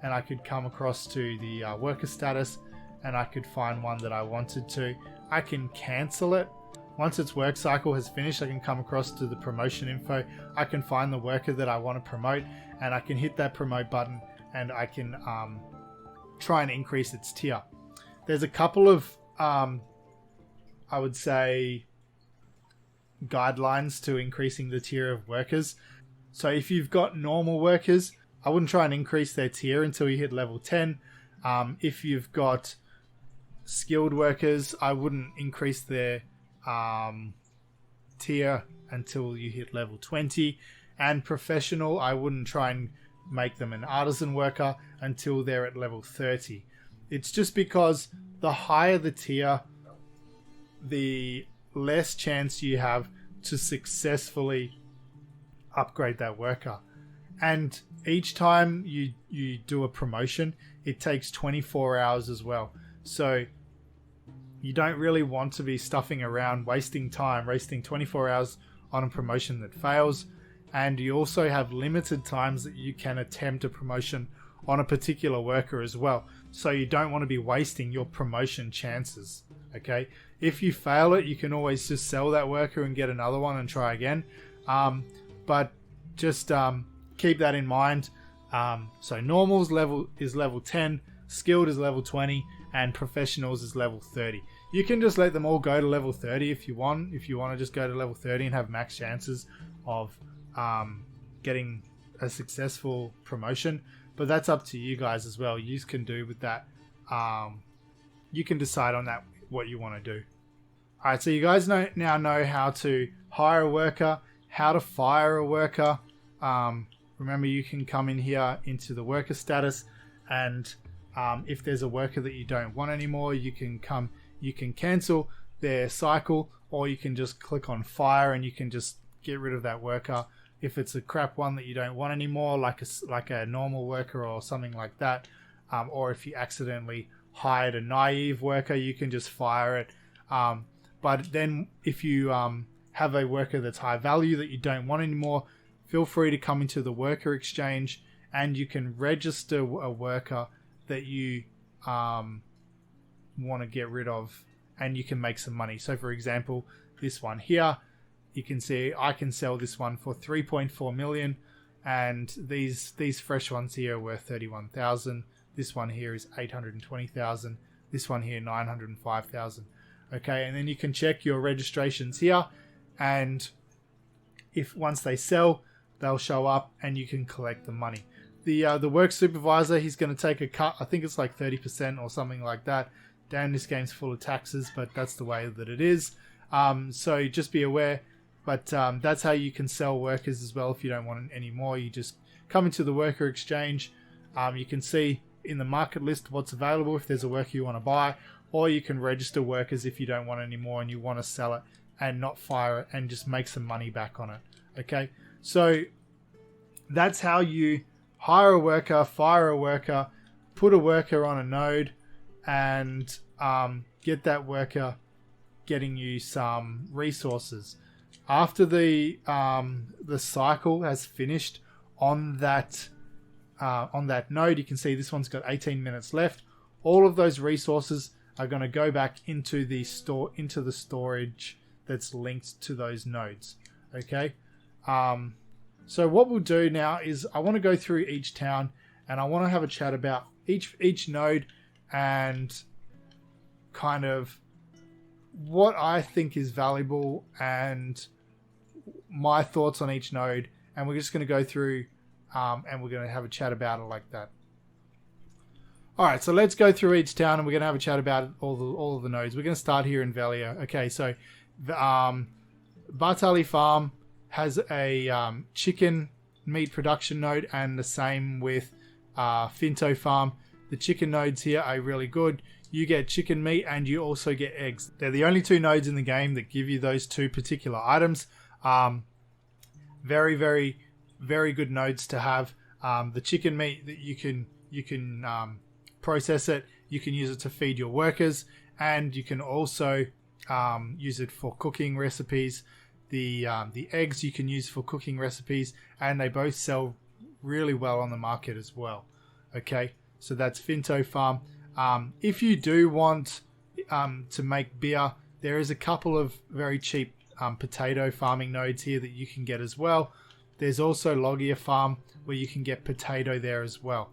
across to the worker status, and I could find one that I wanted to. I can cancel it. Once its work cycle has finished, I can come across to the promotion info. I can find the worker that I want to promote, and I can hit that promote button, and I can try and increase its tier. There's a couple of, I would say, guidelines to increasing the tier of workers. So if you've got normal workers, I wouldn't try and increase their tier until you hit level 10. If you've got skilled workers, I wouldn't increase their tier until you hit level 20. And professional, I wouldn't try and make them an artisan worker until they're at level 30. It's just because the higher the tier, the less chance you have to successfully upgrade that worker. And each time you do a promotion, it takes 24 hours as well. So you don't really want to be stuffing around, wasting 24 hours on a promotion that fails. And you also have limited times that you can attempt a promotion on a particular worker as well. So you don't want to be wasting your promotion chances. Okay, if you fail it, you can always just sell that worker and get another one and try again. But just keep that in mind. So normals is level 10, skilled is level 20, and professionals is level 30. You can just let them all go to level 30 if you want. If you want to just go to level 30 and have max chances of getting a successful promotion, but that's up to you guys as well. You can do with that. You can decide on that what you want to do. Alright, so you guys now know how to hire a worker, how to fire a worker. Remember, you can come in here into the worker status, and if there's a worker that you don't want anymore, you can cancel their cycle, or you can just click on fire and you can just get rid of that worker. If it's a crap one that you don't want anymore, like a normal worker or something like that, or if you accidentally hired a naive worker, you can just fire it. But then if you have a worker that's high value that you don't want anymore, feel free to come into the worker exchange, and you can register a worker that you want to get rid of, and you can make some money. So for example, this one here, you can see I can sell this one for 3.4 million, and these fresh ones here are worth 31,000. This one here is 820,000. This one here, 905,000. Okay, and then you can check your registrations here, and if once they sell, they'll show up and you can collect the money. The work supervisor, he's going to take a cut. I think it's like 30% or something like that. Damn, this game's full of taxes, but that's the way that it is. So just be aware. But that's how you can sell workers as well if you don't want any more. You just come into the worker exchange. You can see in the market list what's available if there's a worker you want to buy, or you can register workers if you don't want any more and you want to sell it and not fire it and just make some money back on it. Okay, so that's how you hire a worker, fire a worker, put a worker on a node, and get that worker getting you some resources. After the cycle has finished on that node, you can see this one's got 18 minutes left. All of those resources are going to go back into the storage that's linked to those nodes. Okay. So what we'll do now is I want to go through each town and I want to have a chat about each node and kind of what I think is valuable and my thoughts on each node, and we're just going to go through and we're going to have a chat about it like that. Alright, so let's go through each town and we're going to have a chat about all of the nodes. We're going to start here in Velia. Okay, so Bartali Farm has a chicken meat production node, and the same with Finto Farm. The chicken nodes here are really good. You get chicken meat and you also get eggs. They're the only two nodes in the game that give you those two particular items. Very, very, very good nodes to have. The chicken meat, that you can process it. You can use it to feed your workers, and you can also use it for cooking recipes. The eggs you can use for cooking recipes, and they both sell really well on the market as well. Okay, so that's Finto Farm. If you do want to make beer, there is a couple of very cheap potato farming nodes here that you can get as well. There's also Logia Farm where you can get potato there as well.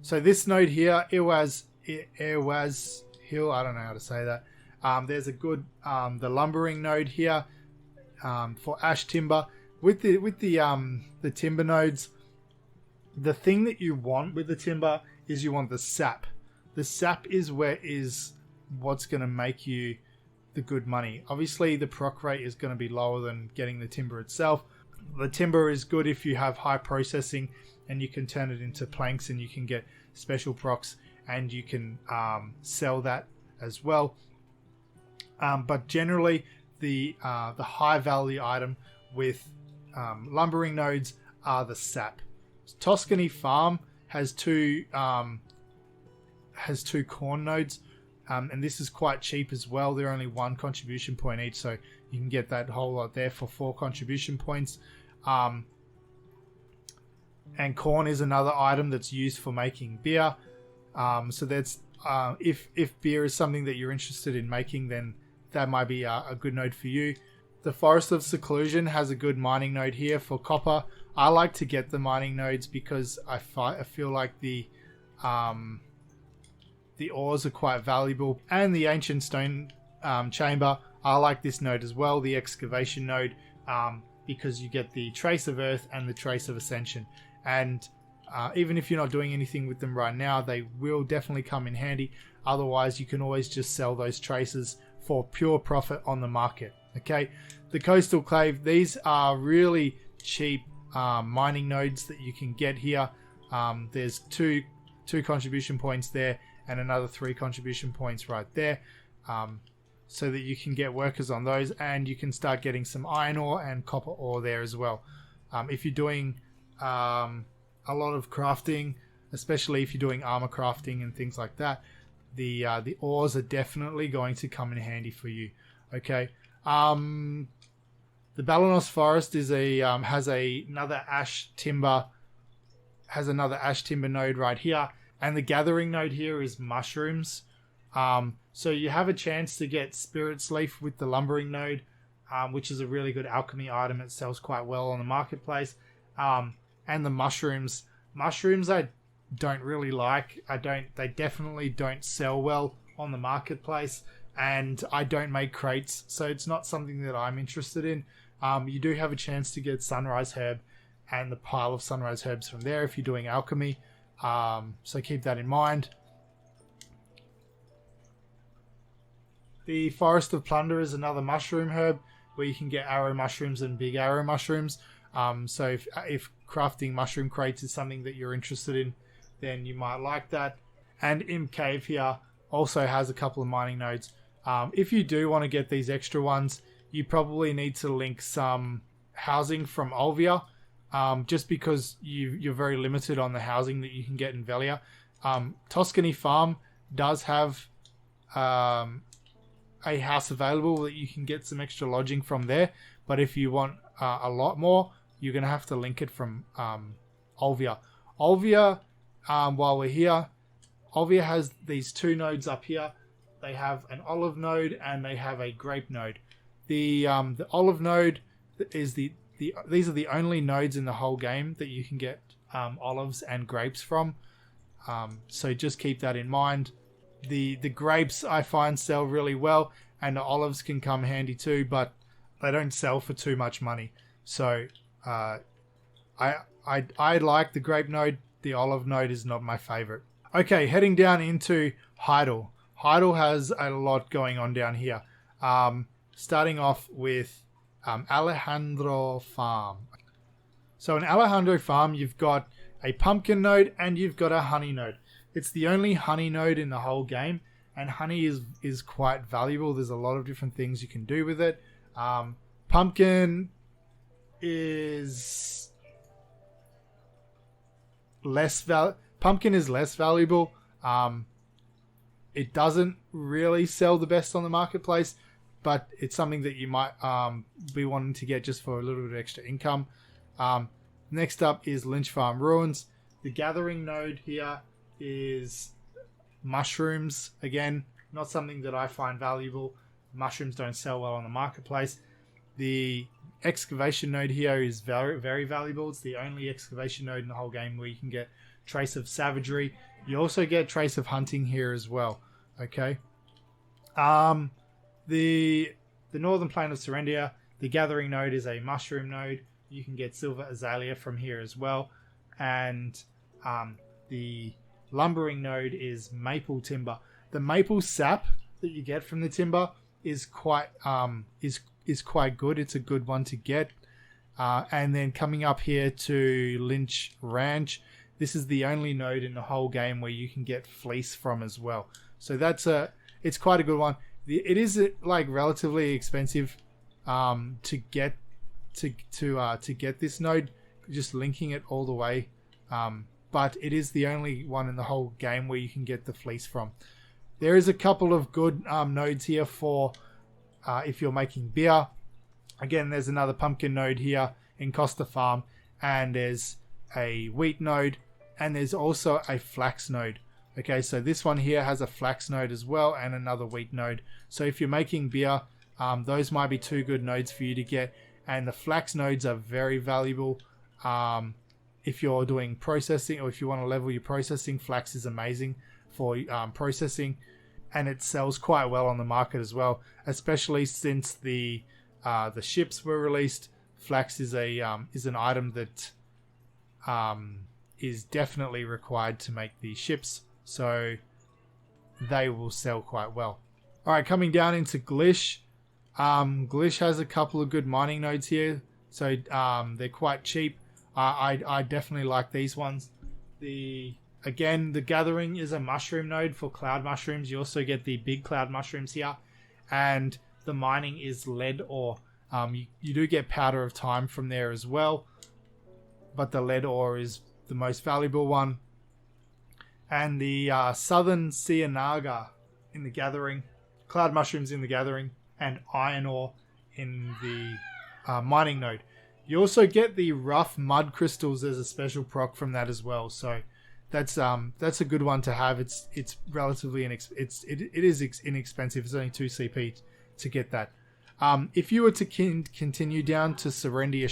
So this node here, Irwas Hill, I don't know how to say that. There's a good the lumbering node here for ash timber. With the timber nodes, the thing that you want with the timber is you want the sap. The sap is what's going to make you the good money. Obviously, the proc rate is going to be lower than getting the timber itself. The timber is good if you have high processing and you can turn it into planks and you can get special procs and you can sell that as well. But generally, the high value item with lumbering nodes are the sap. Tuscany Farm has two corn nodes, and this is quite cheap as well. They're only 1 contribution point each, so you can get that whole lot there for 4 contribution points. And corn is another item that's used for making beer. So that's if beer is something that you're interested in making, then that might be a good node for you. The Forest of Seclusion has a good mining node here for copper. I like to get the mining nodes because I feel like the ores are quite valuable. And the Ancient Stone Chamber, I like this node as well, the Excavation node, because you get the Trace of Earth and the Trace of Ascension. And even if you're not doing anything with them right now, they will definitely come in handy. Otherwise, you can always just sell those traces for pure profit on the market. Okay, the Coastal Clave, these are really cheap mining nodes that you can get here. There's two contribution points there and another 3 contribution points right there, so that you can get workers on those, and you can start getting some iron ore and copper ore there as well. If you're doing a lot of crafting, especially if you're doing armor crafting and things like that, the ores are definitely going to come in handy for you. Okay. The Balanos Forest is has another ash timber node right here, and the gathering node here is mushrooms. So you have a chance to get Spirit's Leaf with the lumbering node, which is a really good alchemy item. It sells quite well on the marketplace. And the mushrooms don't really like. They definitely don't sell well on the marketplace, and I don't make crates, so it's not something that I'm interested in. You do have a chance to get Sunrise Herb and the pile of Sunrise Herbs from there if you're doing alchemy, so keep that in mind. The Forest of Plunder is another mushroom herb where you can get arrow mushrooms and big arrow mushrooms. So if crafting mushroom crates is something that you're interested in, then you might like that. And Imp Cave here also has a couple of mining nodes. If you do want to get these extra ones, you probably need to link some housing from Olvia, just because you're very limited on the housing that you can get in Velia. Tuscany Farm does have a house available that you can get some extra lodging from there, but if you want a lot more, you're going to have to link it from Olvia. Olvia, while we're here, Olvia has these two nodes up here. They have an olive node and they have a grape node. The olive node is these are the only nodes in the whole game that you can get olives and grapes from. So just keep that in mind. The grapes I find sell really well, and the olives can come handy too, but they don't sell for too much money. So I like the grape node. The olive node is not my favorite. Okay, heading down into Heidel. Heidel has a lot going on down here. Starting off with Alejandro Farm. So in Alejandro Farm, you've got a pumpkin node and you've got a honey node. It's the only honey node in the whole game, and honey is quite valuable. There's a lot of different things you can do with it. Pumpkin is less valuable. It doesn't really sell the best on the marketplace, but it's something that you might be wanting to get just for a little bit of extra income. Next up is Lynch Farm Ruins. The gathering node here is mushrooms. Again, not something that I find valuable. Mushrooms don't sell well on the marketplace. The excavation node here is very, very valuable. It's the only excavation node in the whole game where you can get Trace of Savagery. You also get Trace of Hunting here as well. Okay. The northern plane of Serendia, the gathering node is a mushroom node. You can get Silver Azalea from here as well. And the lumbering node is maple timber. The maple sap that you get from the timber is quite good. It's a good one to get. And then coming up here to Lynch Ranch, this is the only node in the whole game where you can get fleece from as well. So it's quite a good one. It is like relatively expensive to get this node, just linking it all the way. But it is the only one in the whole game where you can get the fleece from. There is a couple of good nodes here for if you're making beer. Again, there's another pumpkin node here in Costa Farm, and there's a wheat node, and there's also a flax node. Okay, so this one here has a flax node as well, and another wheat node. So if you're making beer, those might be two good nodes for you to get, and the flax nodes are very valuable. If you're doing processing, or if you want to level your processing, flax is amazing for processing, and it sells quite well on the market as well. Especially since the ships were released, flax is an item that is definitely required to make the ships, so they will sell quite well. All right, coming down into Glish. Glish has a couple of good mining nodes here, so they're quite cheap. I definitely like these ones. The gathering is a mushroom node for cloud mushrooms. You also get the big cloud mushrooms here, and the mining is lead ore. You do get powder of time from there as well, but the lead ore is the most valuable one. And the southern Cianaga in the gathering, cloud mushrooms in the gathering, and iron ore in the mining node. You also get the rough mud crystals as a special proc from that as well. So that's a good one to have. It's relatively inexpensive. It's only 2 CP to get that. If you were to continue down to Serendia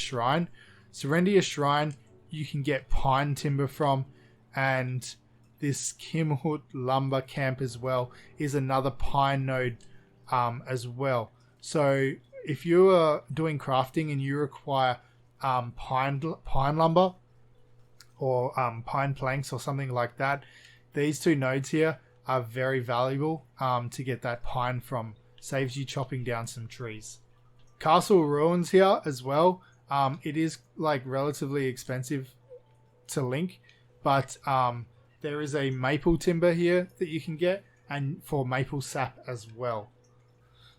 Shrine, you can get pine timber from, and this Kimhut lumber camp as well is another pine node as well. So if you are doing crafting and you require pine lumber or pine planks or something like that, these two nodes here are very valuable to get that pine from. Saves you chopping down some trees. Castle ruins here as well. It is like relatively expensive to link, but there is a maple timber here that you can get, and for maple sap as well.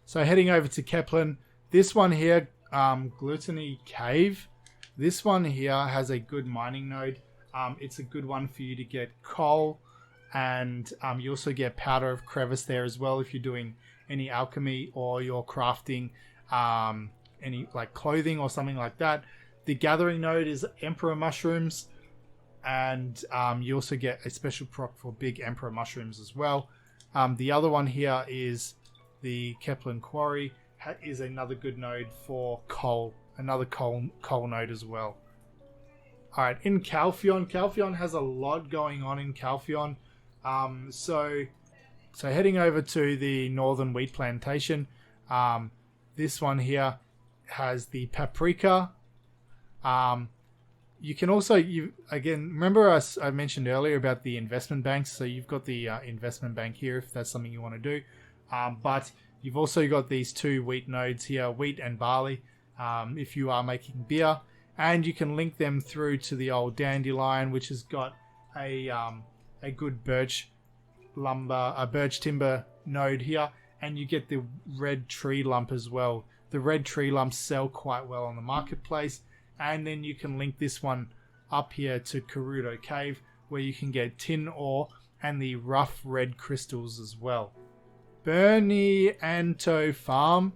So heading over to Keplan, this one here, Gluttony Cave, this one here has a good mining node. It's a good one for you to get coal, and you also get powder of crevice there as well if you're doing any alchemy or you're crafting any like clothing or something like that. The gathering node is emperor mushrooms, and you also get a special proc for big emperor mushrooms as well. The other one here is the Keplan quarry, is another good node for coal, another coal node as well. Alright, in Calpheon has a lot going on in Calpheon. So heading over to the northern wheat plantation, this one here has the paprika. You can also, again, remember I mentioned earlier about the investment banks. So you've got the investment bank here if that's something you want to do. But you've also got these two wheat nodes here, wheat and barley, if you are making beer. And you can link them through to the old dandelion, which has got a good birch timber node here, and you get the red tree lump as well. The red tree lumps sell quite well on the marketplace, and then you can link this one up here to Karudo Cave, where you can get tin ore and the rough red crystals as well. Bernie Anto Farm,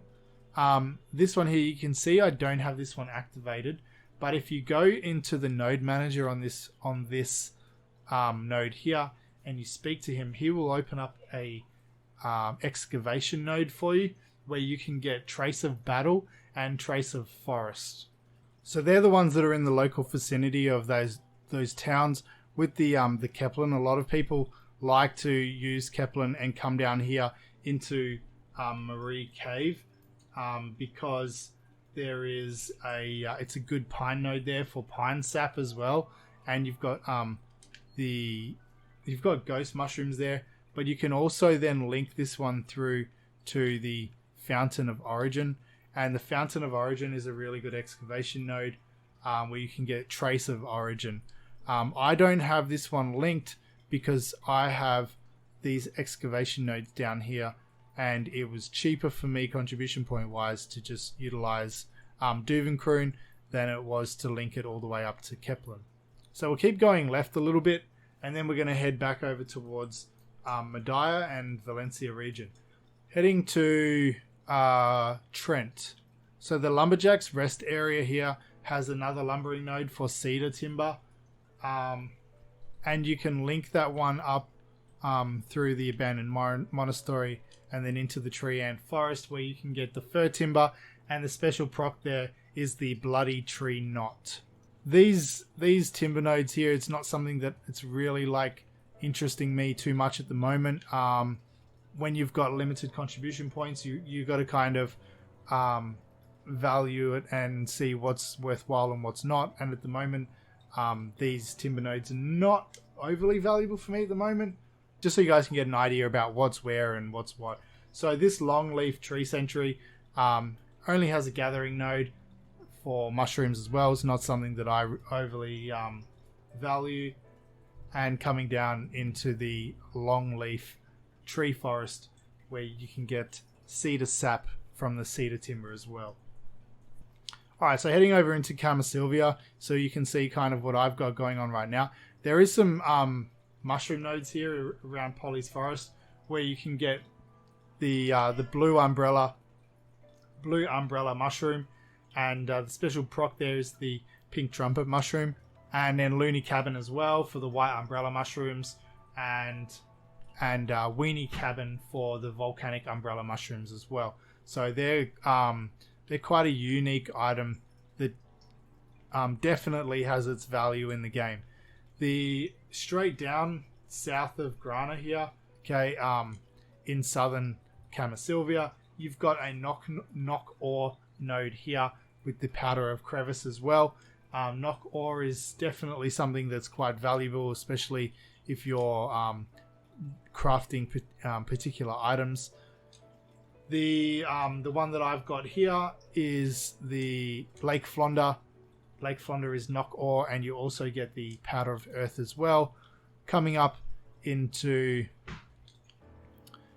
this one here you can see I don't have this one activated, but if you go into the node manager on this node here and you speak to him, he will open up a excavation node for you where you can get Trace of Battle and Trace of Forest. So they're the ones that are in the local vicinity of those towns. With the Keplan, a lot of people like to use Keplan and come down here into Marie Cave because there is it's a good pine node there for pine sap as well, and you've got ghost mushrooms there, but you can also then link this one through to the Fountain of Origin, and the Fountain of Origin is a really good excavation node where you can get Trace of Origin. I don't have this one linked because I have these excavation nodes down here, and it was cheaper for me contribution point wise to just utilize Duvencrune than it was to link it all the way up to Keplan. So we'll keep going left a little bit, and then we're going to head back over towards Mediah and Valencia region. Heading to Trent. So the Lumberjacks rest area here has another lumbering node for cedar timber. And you can link that one up through the abandoned monastery and then into the tree ant forest where you can get the fir timber, and the special proc there is the bloody tree knot. These timber nodes here, it's not something that it's really like interesting me too much at the moment. When you've got limited contribution points, you got to kind of value it and see what's worthwhile and what's not. And at the moment, these timber nodes are not overly valuable for me at the moment. Just so you guys can get an idea about what's where and what's what. So this longleaf tree sentry only has a gathering node for mushrooms as well. It's not something that I overly value. And coming down into the longleaf tree forest where you can get cedar sap from the cedar timber as well. Alright, so heading over into Kamalsyvia, so you can see kind of what I've got going on right now. There is some mushroom nodes here around Polly's Forest where you can get the blue umbrella mushroom, and the special proc there is the pink trumpet mushroom, and then Looney Cabin as well for the white umbrella mushrooms, and Weenie Cabin for the volcanic umbrella mushrooms as well. So they're quite a unique item that definitely has its value in the game. The straight down south of Grana here, okay, in southern Kamalsyvia, you've got a knock ore node here with the powder of crevice as well. Knock ore is definitely something that's quite valuable, especially if you're crafting particular items. The one that I've got here is the Lake Flonder. Lake Flonder is knock ore, and you also get the powder of earth as well. Coming up into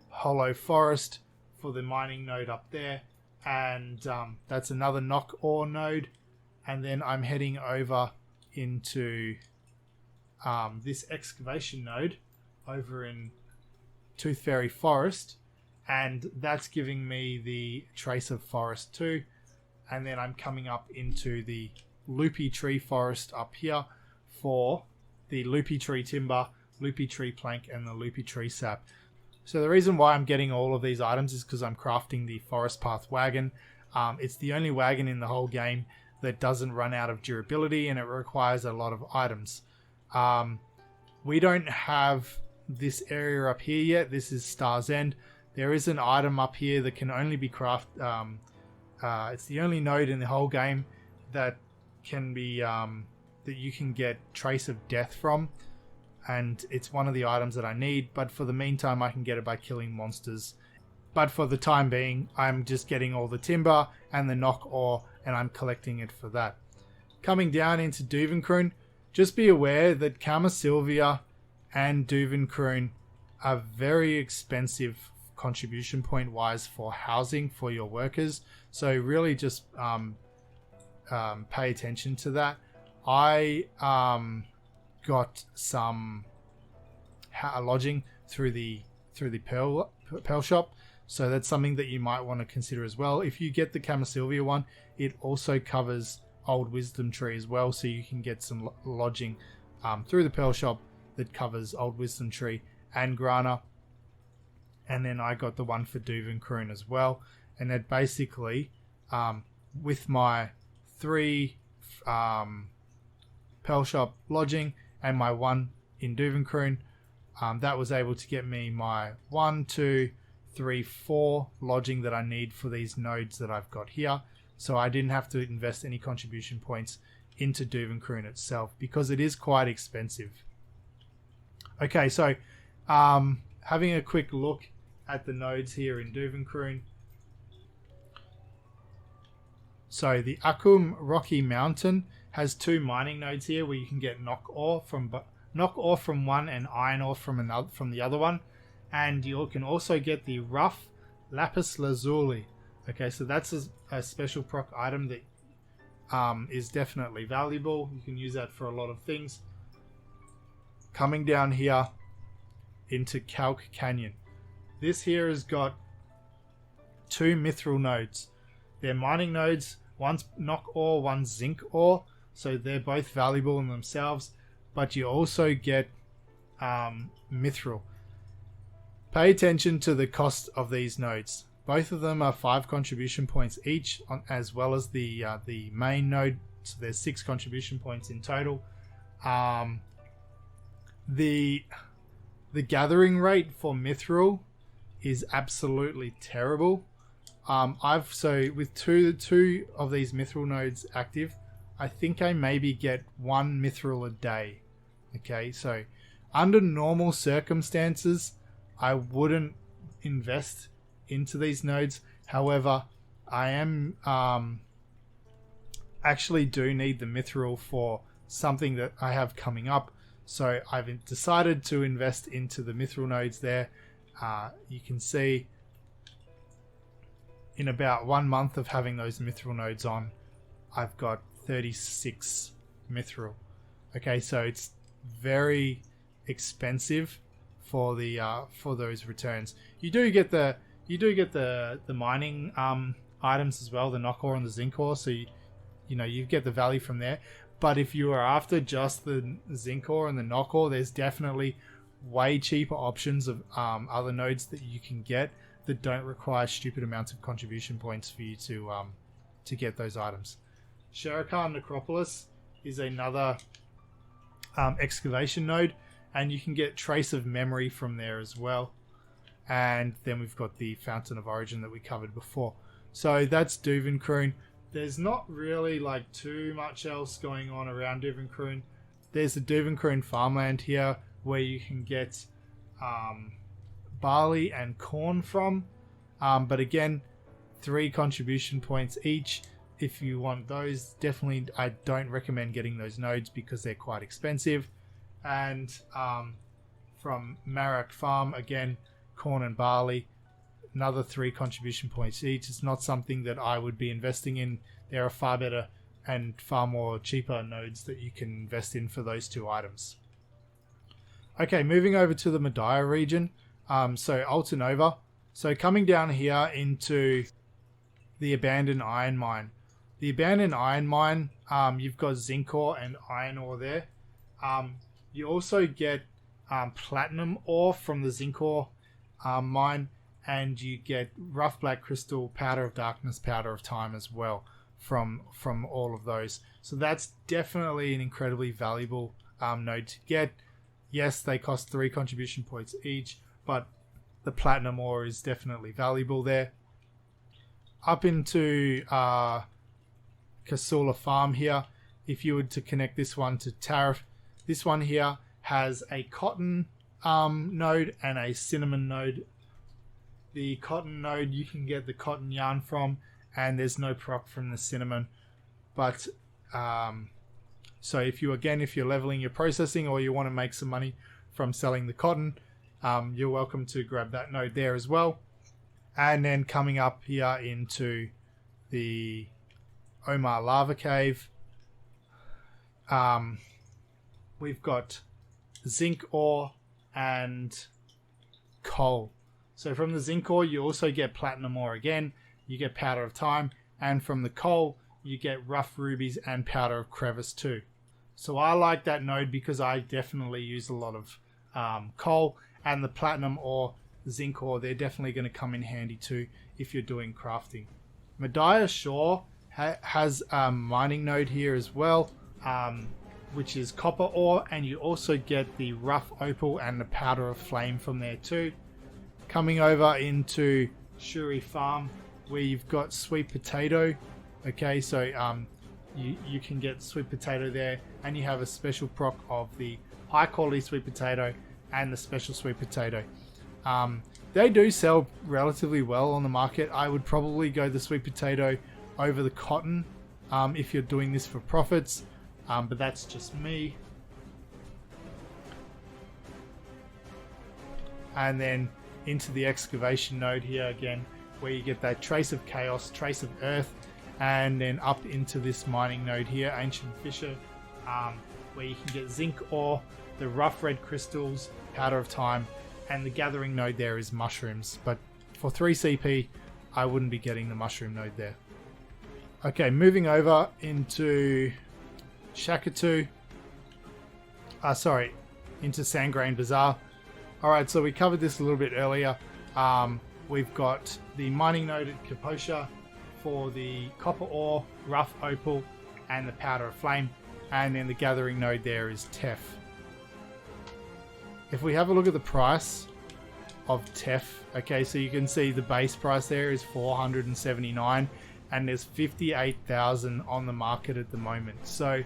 Hollow Forest for the mining node up there, and that's another knock ore node. And then I'm heading over into this excavation node over in Tooth Fairy Forest, and that's giving me the Trace of Forest 2. And then I'm coming up into the Loopy Tree Forest up here for the Loopy Tree Timber, Loopy Tree Plank, and the Loopy Tree Sap. So the reason why I'm getting all of these items is because I'm crafting the Forest Path Wagon. It's the only wagon in the whole game that doesn't run out of durability, and it requires a lot of items. We don't have this area up here yet. This is Star's End. There is an item up here that can only be crafted. It's the only node in the whole game that can be that you can get Trace of Death from, and it's one of the items that I need. But for the meantime, I can get it by killing monsters. But for the time being, I'm just getting all the timber and the knock ore, and I'm collecting it for that. Coming down into Duvencrune, just be aware that Kamalsyvia and Duvencrune are very expensive contribution point wise for housing for your workers. So really just pay attention to that. I got some lodging through the pearl shop. So that's something that you might want to consider as well. If you get the Kamalsyvia one, it also covers Old Wisdom Tree as well, so you can get some lodging through the Pearl Shop that covers Old Wisdom Tree and Grana. And then I got the one for Duvencrune as well. And that basically, with my 3 Pearl Shop lodging and my 1 in Duvencrune, that was able to get me my 1, 2, 3, 4 lodging that I need for these nodes that I've got here. So I didn't have to invest any contribution points into Duvencrune itself because it is quite expensive. Okay, so having a quick look at the nodes here in Duvencrune. So the Akum Rocky Mountain has 2 mining nodes here where you can get knock ore from one and iron ore from the other one. And you can also get the rough lapis lazuli. Okay, so that's a special proc item that is definitely valuable. You can use that for a lot of things. Coming down here into Calc Canyon. This here has got 2 mithril nodes. They're mining nodes. One's knock ore, one's zinc ore. So they're both valuable in themselves. But you also get mithril. Pay attention to the cost of these nodes. Both of them are 5 contribution points each, as well as the main node. So there's 6 contribution points in total. The gathering rate for mithril is absolutely terrible. With two of these mithril nodes active, I think I maybe get 1 mithril a day. Okay, so under normal circumstances, I wouldn't invest into these nodes. However, I am actually do need the mithril for something that I have coming up. So I've decided to invest into the mithril nodes there. You can see in about 1 month of having those mithril nodes on, I've got 36 mithril. Okay, so it's very expensive for the for those returns. You do get the mining items as well, the knock ore and the zinc ore. So you get the value from there. But if you are after just the zinc ore and the knock ore, there's definitely way cheaper options of other nodes that you can get that don't require stupid amounts of contribution points for you to get those items. Shakatu Necropolis is another excavation node, and you can get trace of memory from there as well. And then we've got the Fountain of Origin that we covered before. So that's Duvencrune. There's not really like too much else going on around Duvencrune. There's the Duvencrune farmland here where you can get barley and corn from. But again, 3 contribution points each. If you want those, definitely I don't recommend getting those nodes because they're quite expensive. And from Marak Farm, again, corn and barley, another 3 contribution points each. It's not something that I would be investing in. There are far better and far more cheaper nodes that you can invest in for those 2 items. Okay, moving over to the Mediah region. So Altanova. So coming down here into the abandoned iron mine. The abandoned iron mine, you've got zinc ore and iron ore there. You also get platinum ore from the zinc ore mine, and you get rough black crystal, powder of darkness, powder of time as well from all of those. So that's definitely an incredibly valuable node to get. Yes, they cost 3 contribution points each, but the platinum ore is definitely valuable there. Up into Kasula Farm here, if you were to connect this one to Tariff, this one here has a cotton node and a cinnamon node. The cotton node you can get the cotton yarn from, and there's no proc from the cinnamon. But so if you're leveling your processing or you want to make some money from selling the cotton, you're welcome to grab that node there as well. And then coming up here into the Omar Lava Cave, we've got zinc ore and coal. So from the zinc ore, you also get platinum ore again. You get powder of time, and from the coal, you get rough rubies and powder of crevice too. So I like that node because I definitely use a lot of coal, and the platinum ore, zinc ore, they're definitely going to come in handy too if you're doing crafting. Mediah Shore has a mining node here as well, which is copper ore, and you also get the rough opal and the powder of flame from there too. Coming over into Shuri Farm, where you've got sweet potato. Okay, so you can get sweet potato there, and you have a special proc of the high quality sweet potato and the special sweet potato. They do sell relatively well on the market. I would probably go the sweet potato over the cotton if you're doing this for profits, but that's just me. And then into the excavation node here again, where you get that trace of chaos, trace of earth, and then up into this mining node here, ancient fissure, where you can get zinc ore, the rough red crystals, powder of time, and the gathering node there is mushrooms. But for 3 CP, I wouldn't be getting the mushroom node there. Okay, moving over into Shakatu. Into Sangrain Bazar. Alright, so we covered this a little bit earlier. We've got the mining node at Kaposha for the copper ore, rough opal, and the powder of flame. And then the gathering node there is Tef. If we have a look at the price of Tef, okay, so you can see the base price there is 479, and there's 58,000 on the market at the moment. So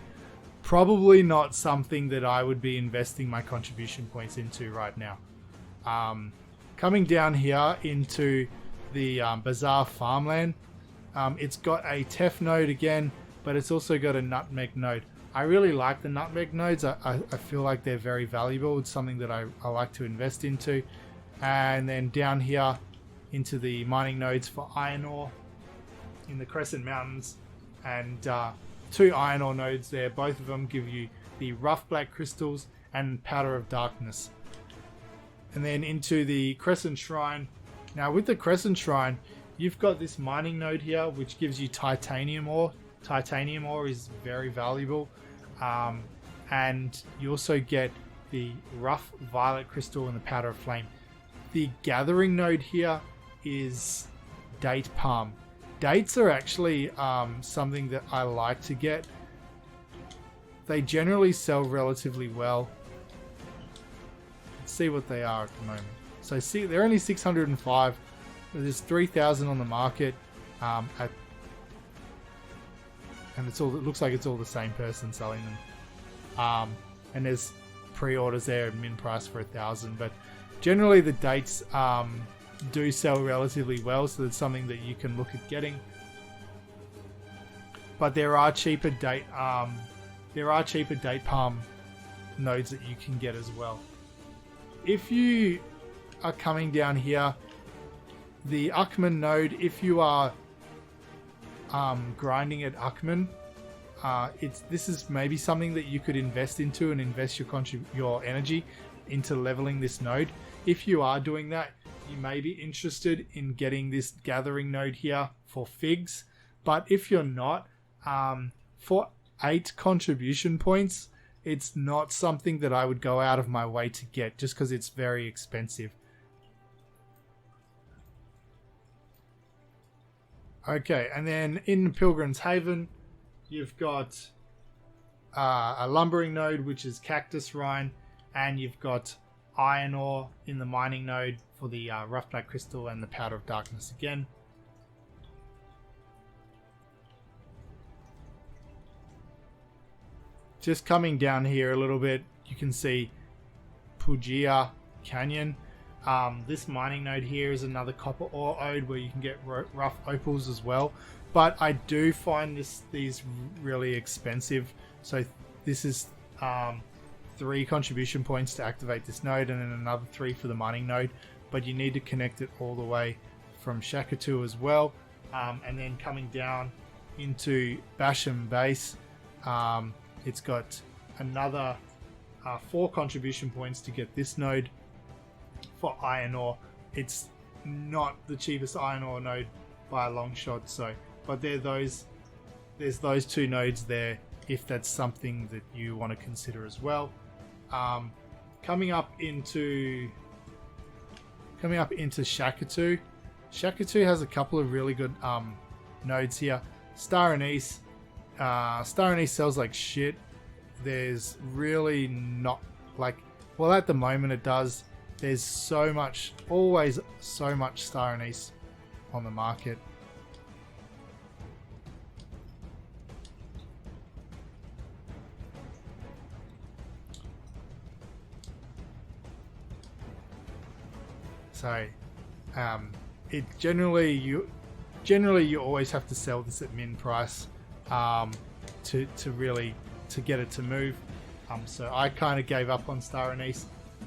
probably not something that I would be investing my contribution points into right now. Coming down here into the Bazar farmland, it's got a Tef node again, but it's also got a nutmeg node. I really like the nutmeg nodes. I feel like they're very valuable. It's something that I like to invest into. And then down here into the mining nodes for iron ore in the Crescent Mountains, and 2 iron ore nodes there. Both of them give you the rough black crystals and powder of darkness. And then into the Crescent Shrine. Now with the Crescent Shrine, you've got this mining node here which gives you titanium ore. Titanium ore is very valuable, and you also get the rough violet crystal and the powder of flame. The gathering node here is date palm. Dates are actually something that I like to get they generally sell relatively well. Let's see what they are at the moment. So see, they're only 605. There's 3,000 on the market, and it's all. It looks like it's all the same person selling them. And there's pre-orders there at min price for 1,000. But generally, the dates do sell relatively well, so it's something that you can look at getting. But there are cheaper date palm nodes that you can get as well. If you are coming down here, the Uckman node, if you are grinding at Uckman, this is maybe something that you could invest into and invest your energy into leveling this node. If you are doing that, you may be interested in getting this gathering node here for figs. But if you're not, for 8 contribution points, it's not something that I would go out of my way to get, just because it's very expensive. Okay, and then in Pilgrim's Haven, you've got a lumbering node, which is cactus rind, and you've got iron ore in the mining node for the rough black crystal and the powder of darkness again. Just coming down here a little bit, you can see Pujia Canyon. This mining node here is another copper ore ode where you can get rough opals as well. But I do find these really expensive. So this is 3 contribution points to activate this node, and then another 3 for the mining node. But you need to connect it all the way from Shakatu as well. And then coming down into Basham Base, it's got another 4 contribution points to get this node for iron ore. It's not the cheapest iron ore node by a long shot, but there's those 2 nodes there if that's something that you want to consider as well. Coming up into Shakatu. Shakatu has a couple of really good nodes here. Star Anise sells like shit. There's really not well, at the moment it does. There's always so much Star Anise on the market. So, it generally you always have to sell this at min price to get it to move. So I kind of gave up on Star Anise,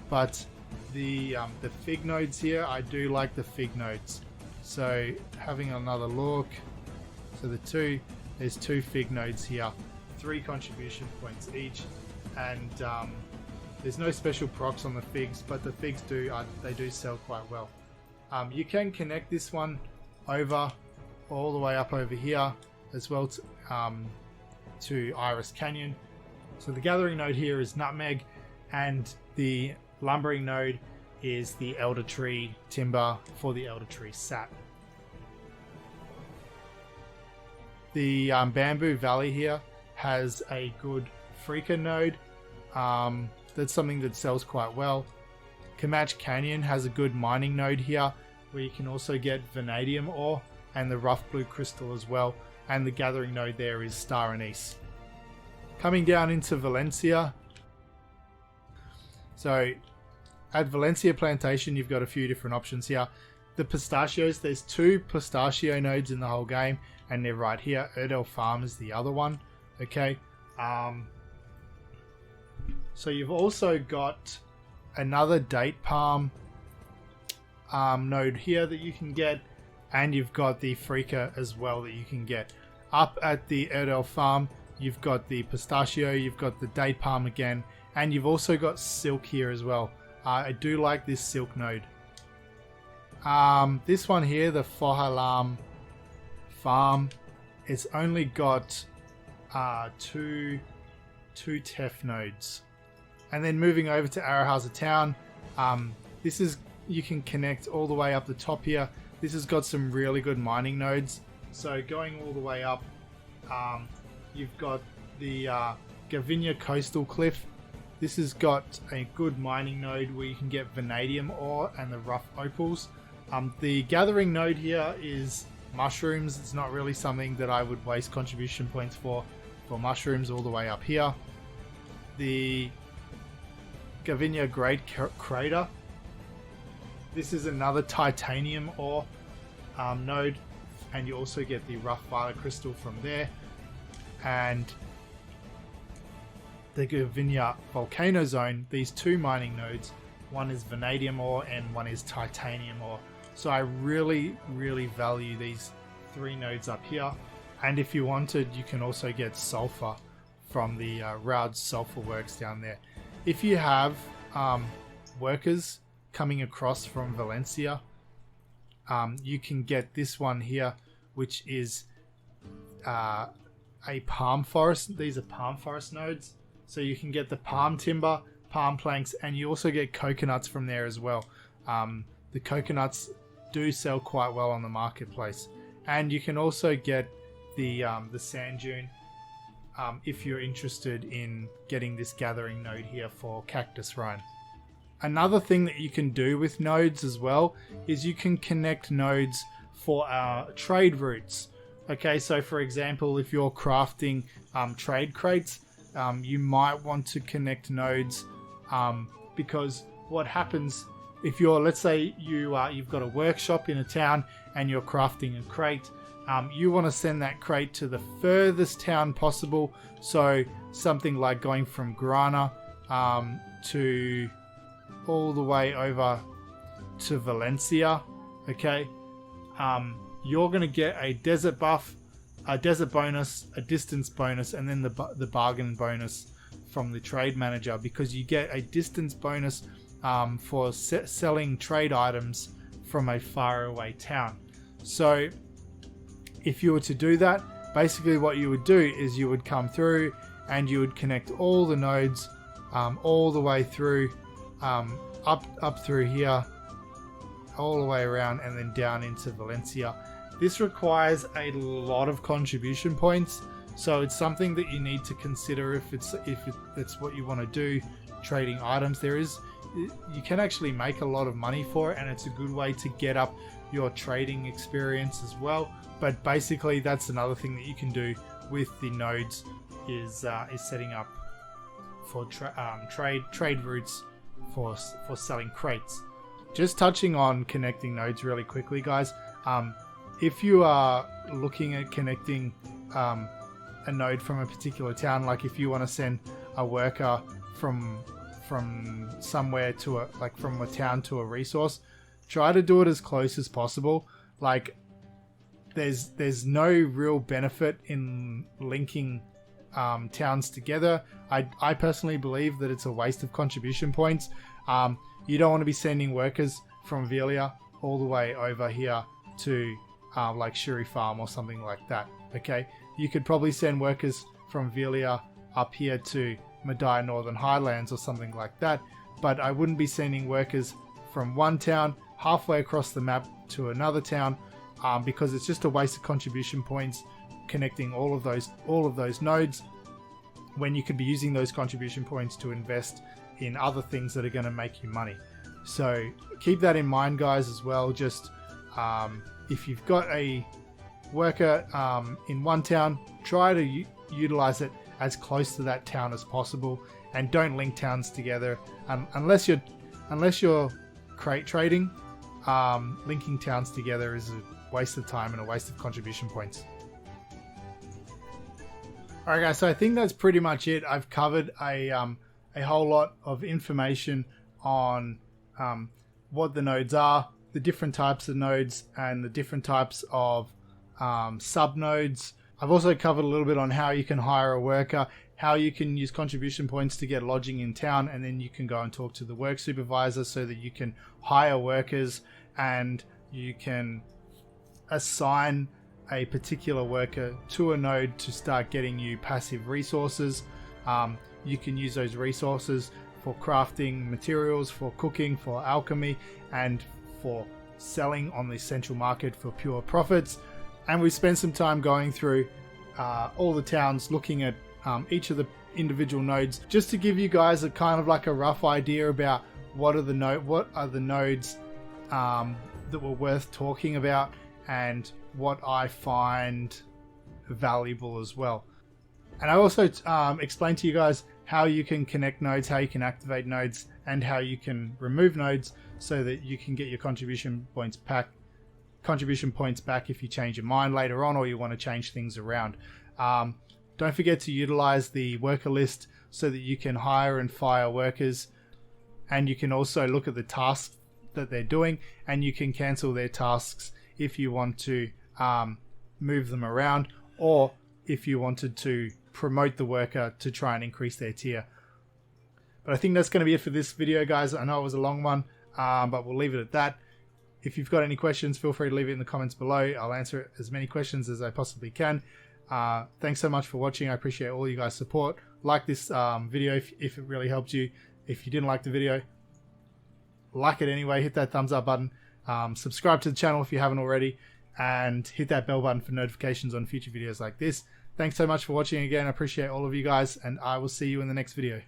but the fig nodes here, I do like the fig nodes. So having another look, so there's 2 fig nodes here, 3 contribution points each, and there's no special procs on the figs, but the figs they do sell quite well. You can connect this one over all the way up over here as well to Iris Canyon. So the gathering node here is Nutmeg, and the lumbering node is the Elder Tree timber for the Elder Tree sap. The Bamboo Valley here has a good Freaka node. That's something that sells quite well. Kamach Canyon has a good mining node here, where you can also get vanadium ore and the rough blue crystal as well. And the gathering node there is Star Anise. Coming down into Valencia. So at Valencia Plantation, you've got a few different options here. The pistachios, there's 2 pistachio nodes in the whole game, and they're right here. Erdel Farm is the other one. Okay. So you've also got another date palm node here that you can get, and you've got the Freaka as well that you can get. Up at the Erdel Farm, you've got the pistachio, you've got the date palm again, and you've also got silk here as well. I do like this silk node. This one here, the Fohalam Farm, it's only got 2 Tef nodes. And then moving over to Arahaza Town, you can connect all the way up the top here. This has got some really good mining nodes. So going all the way up, you've got the Gavinia Coastal Cliff. This has got a good mining node where you can get vanadium ore and the rough opals. The gathering node here is mushrooms. It's not really something that I would waste contribution points for mushrooms all the way up here. The Gavinia Great Crater. This is another titanium ore node, and you also get the rough violet crystal from there. And the Gavinia Volcano Zone, these two mining nodes, one is vanadium ore and one is titanium ore. So I really value these three nodes up here. And if you wanted, you can also get sulfur from the Raud sulfur works down there. If you have workers coming across from Valencia, you can get this one here, which is a palm forest. These are palm forest nodes. So you can get the palm timber, palm planks, and you also get coconuts from there as well. The coconuts do sell quite well on the marketplace. And you can also get the sand dune if you're interested in getting this gathering node here for Cactus Run. Another thing that you can do with nodes as well is you can connect nodes for trade routes. Okay, so for example, if you're crafting trade crates, you might want to connect nodes because what happens if you're, let's say you've got a workshop in a town and you're crafting a crate, you want to send that crate to the furthest town possible. So something like going from Grana to all the way over to Valencia. Okay, you're going to get a desert buff, a desert bonus, a distance bonus, and then the bargain bonus from the trade manager, because you get a distance bonus for selling trade items from a faraway town. So if you were to do that, basically what you would do is you would come through and you would connect all the nodes all the way through, up through here, all the way around, and then down into Valencia. This requires a lot of contribution points, so it's something that you need to consider if it's what you want to do, trading items. You can actually make a lot of money for it, and it's a good way to get up your trading experience as well. But basically, that's another thing that you can do with the nodes is setting up for trade routes for selling crates. Just touching on connecting nodes really quickly, guys. If you are looking at connecting a node from a particular town, like if you want to send a worker from somewhere to from a town to a resource, try to do it as close as possible. Like there's no real benefit in linking towns together. I personally believe that it's a waste of contribution points. You don't want to be sending workers from Velia all the way over here to like Shuri Farm or something like that. Okay, you could probably send workers from Velia up here to Mediah Northern Highlands or something like that, but I wouldn't be sending workers from one town halfway across the map to another town, because it's just a waste of contribution points connecting all of those nodes, when you could be using those contribution points to invest in other things that are going to make you money. So keep that in mind, guys, as well. Just if you've got a worker in one town, try to utilize it as close to that town as possible, and don't link towns together unless you're crate trading. Linking towns together is a waste of time and a waste of contribution points. Alright, guys, so I think that's pretty much it. I've covered a whole lot of information on what the nodes are, the different types of nodes, and the different types of sub nodes. I've also covered a little bit on how you can hire a worker, how you can use contribution points to get lodging in town, and then you can go and talk to the work supervisor so that you can hire workers and you can assign a particular worker to a node to start getting you passive resources. You can use those resources for crafting materials, for cooking, for alchemy, and for selling on the central market for pure profits. And we spent some time going through all the towns, looking at each of individual nodes, just to give you guys a kind of like a rough idea about what are the nodes that were worth talking about and what I find valuable as well. And I also explained to you guys how you can connect nodes, how you can activate nodes, and how you can remove nodes so that you can get your contribution points back if you change your mind later on or you want to change things around. Don't forget to utilize the worker list so that you can hire and fire workers, and you can also look at the tasks that they're doing, and you can cancel their tasks if you want to move them around, or if you wanted to promote the worker to try and increase their tier. But I think that's going to be it for this video, guys. I know it was a long one, but we'll leave it at that. If you've got any questions, feel free to leave it in the comments below. I'll answer as many questions as I possibly can. Thanks so much for watching. I appreciate all you guys' support. Like this video if it really helped you. If you didn't like the video, like it anyway. Hit that thumbs up button. Subscribe to the channel if you haven't already. And hit that bell button for notifications on future videos like this. Thanks so much for watching again. I appreciate all of you guys. And I will see you in the next video.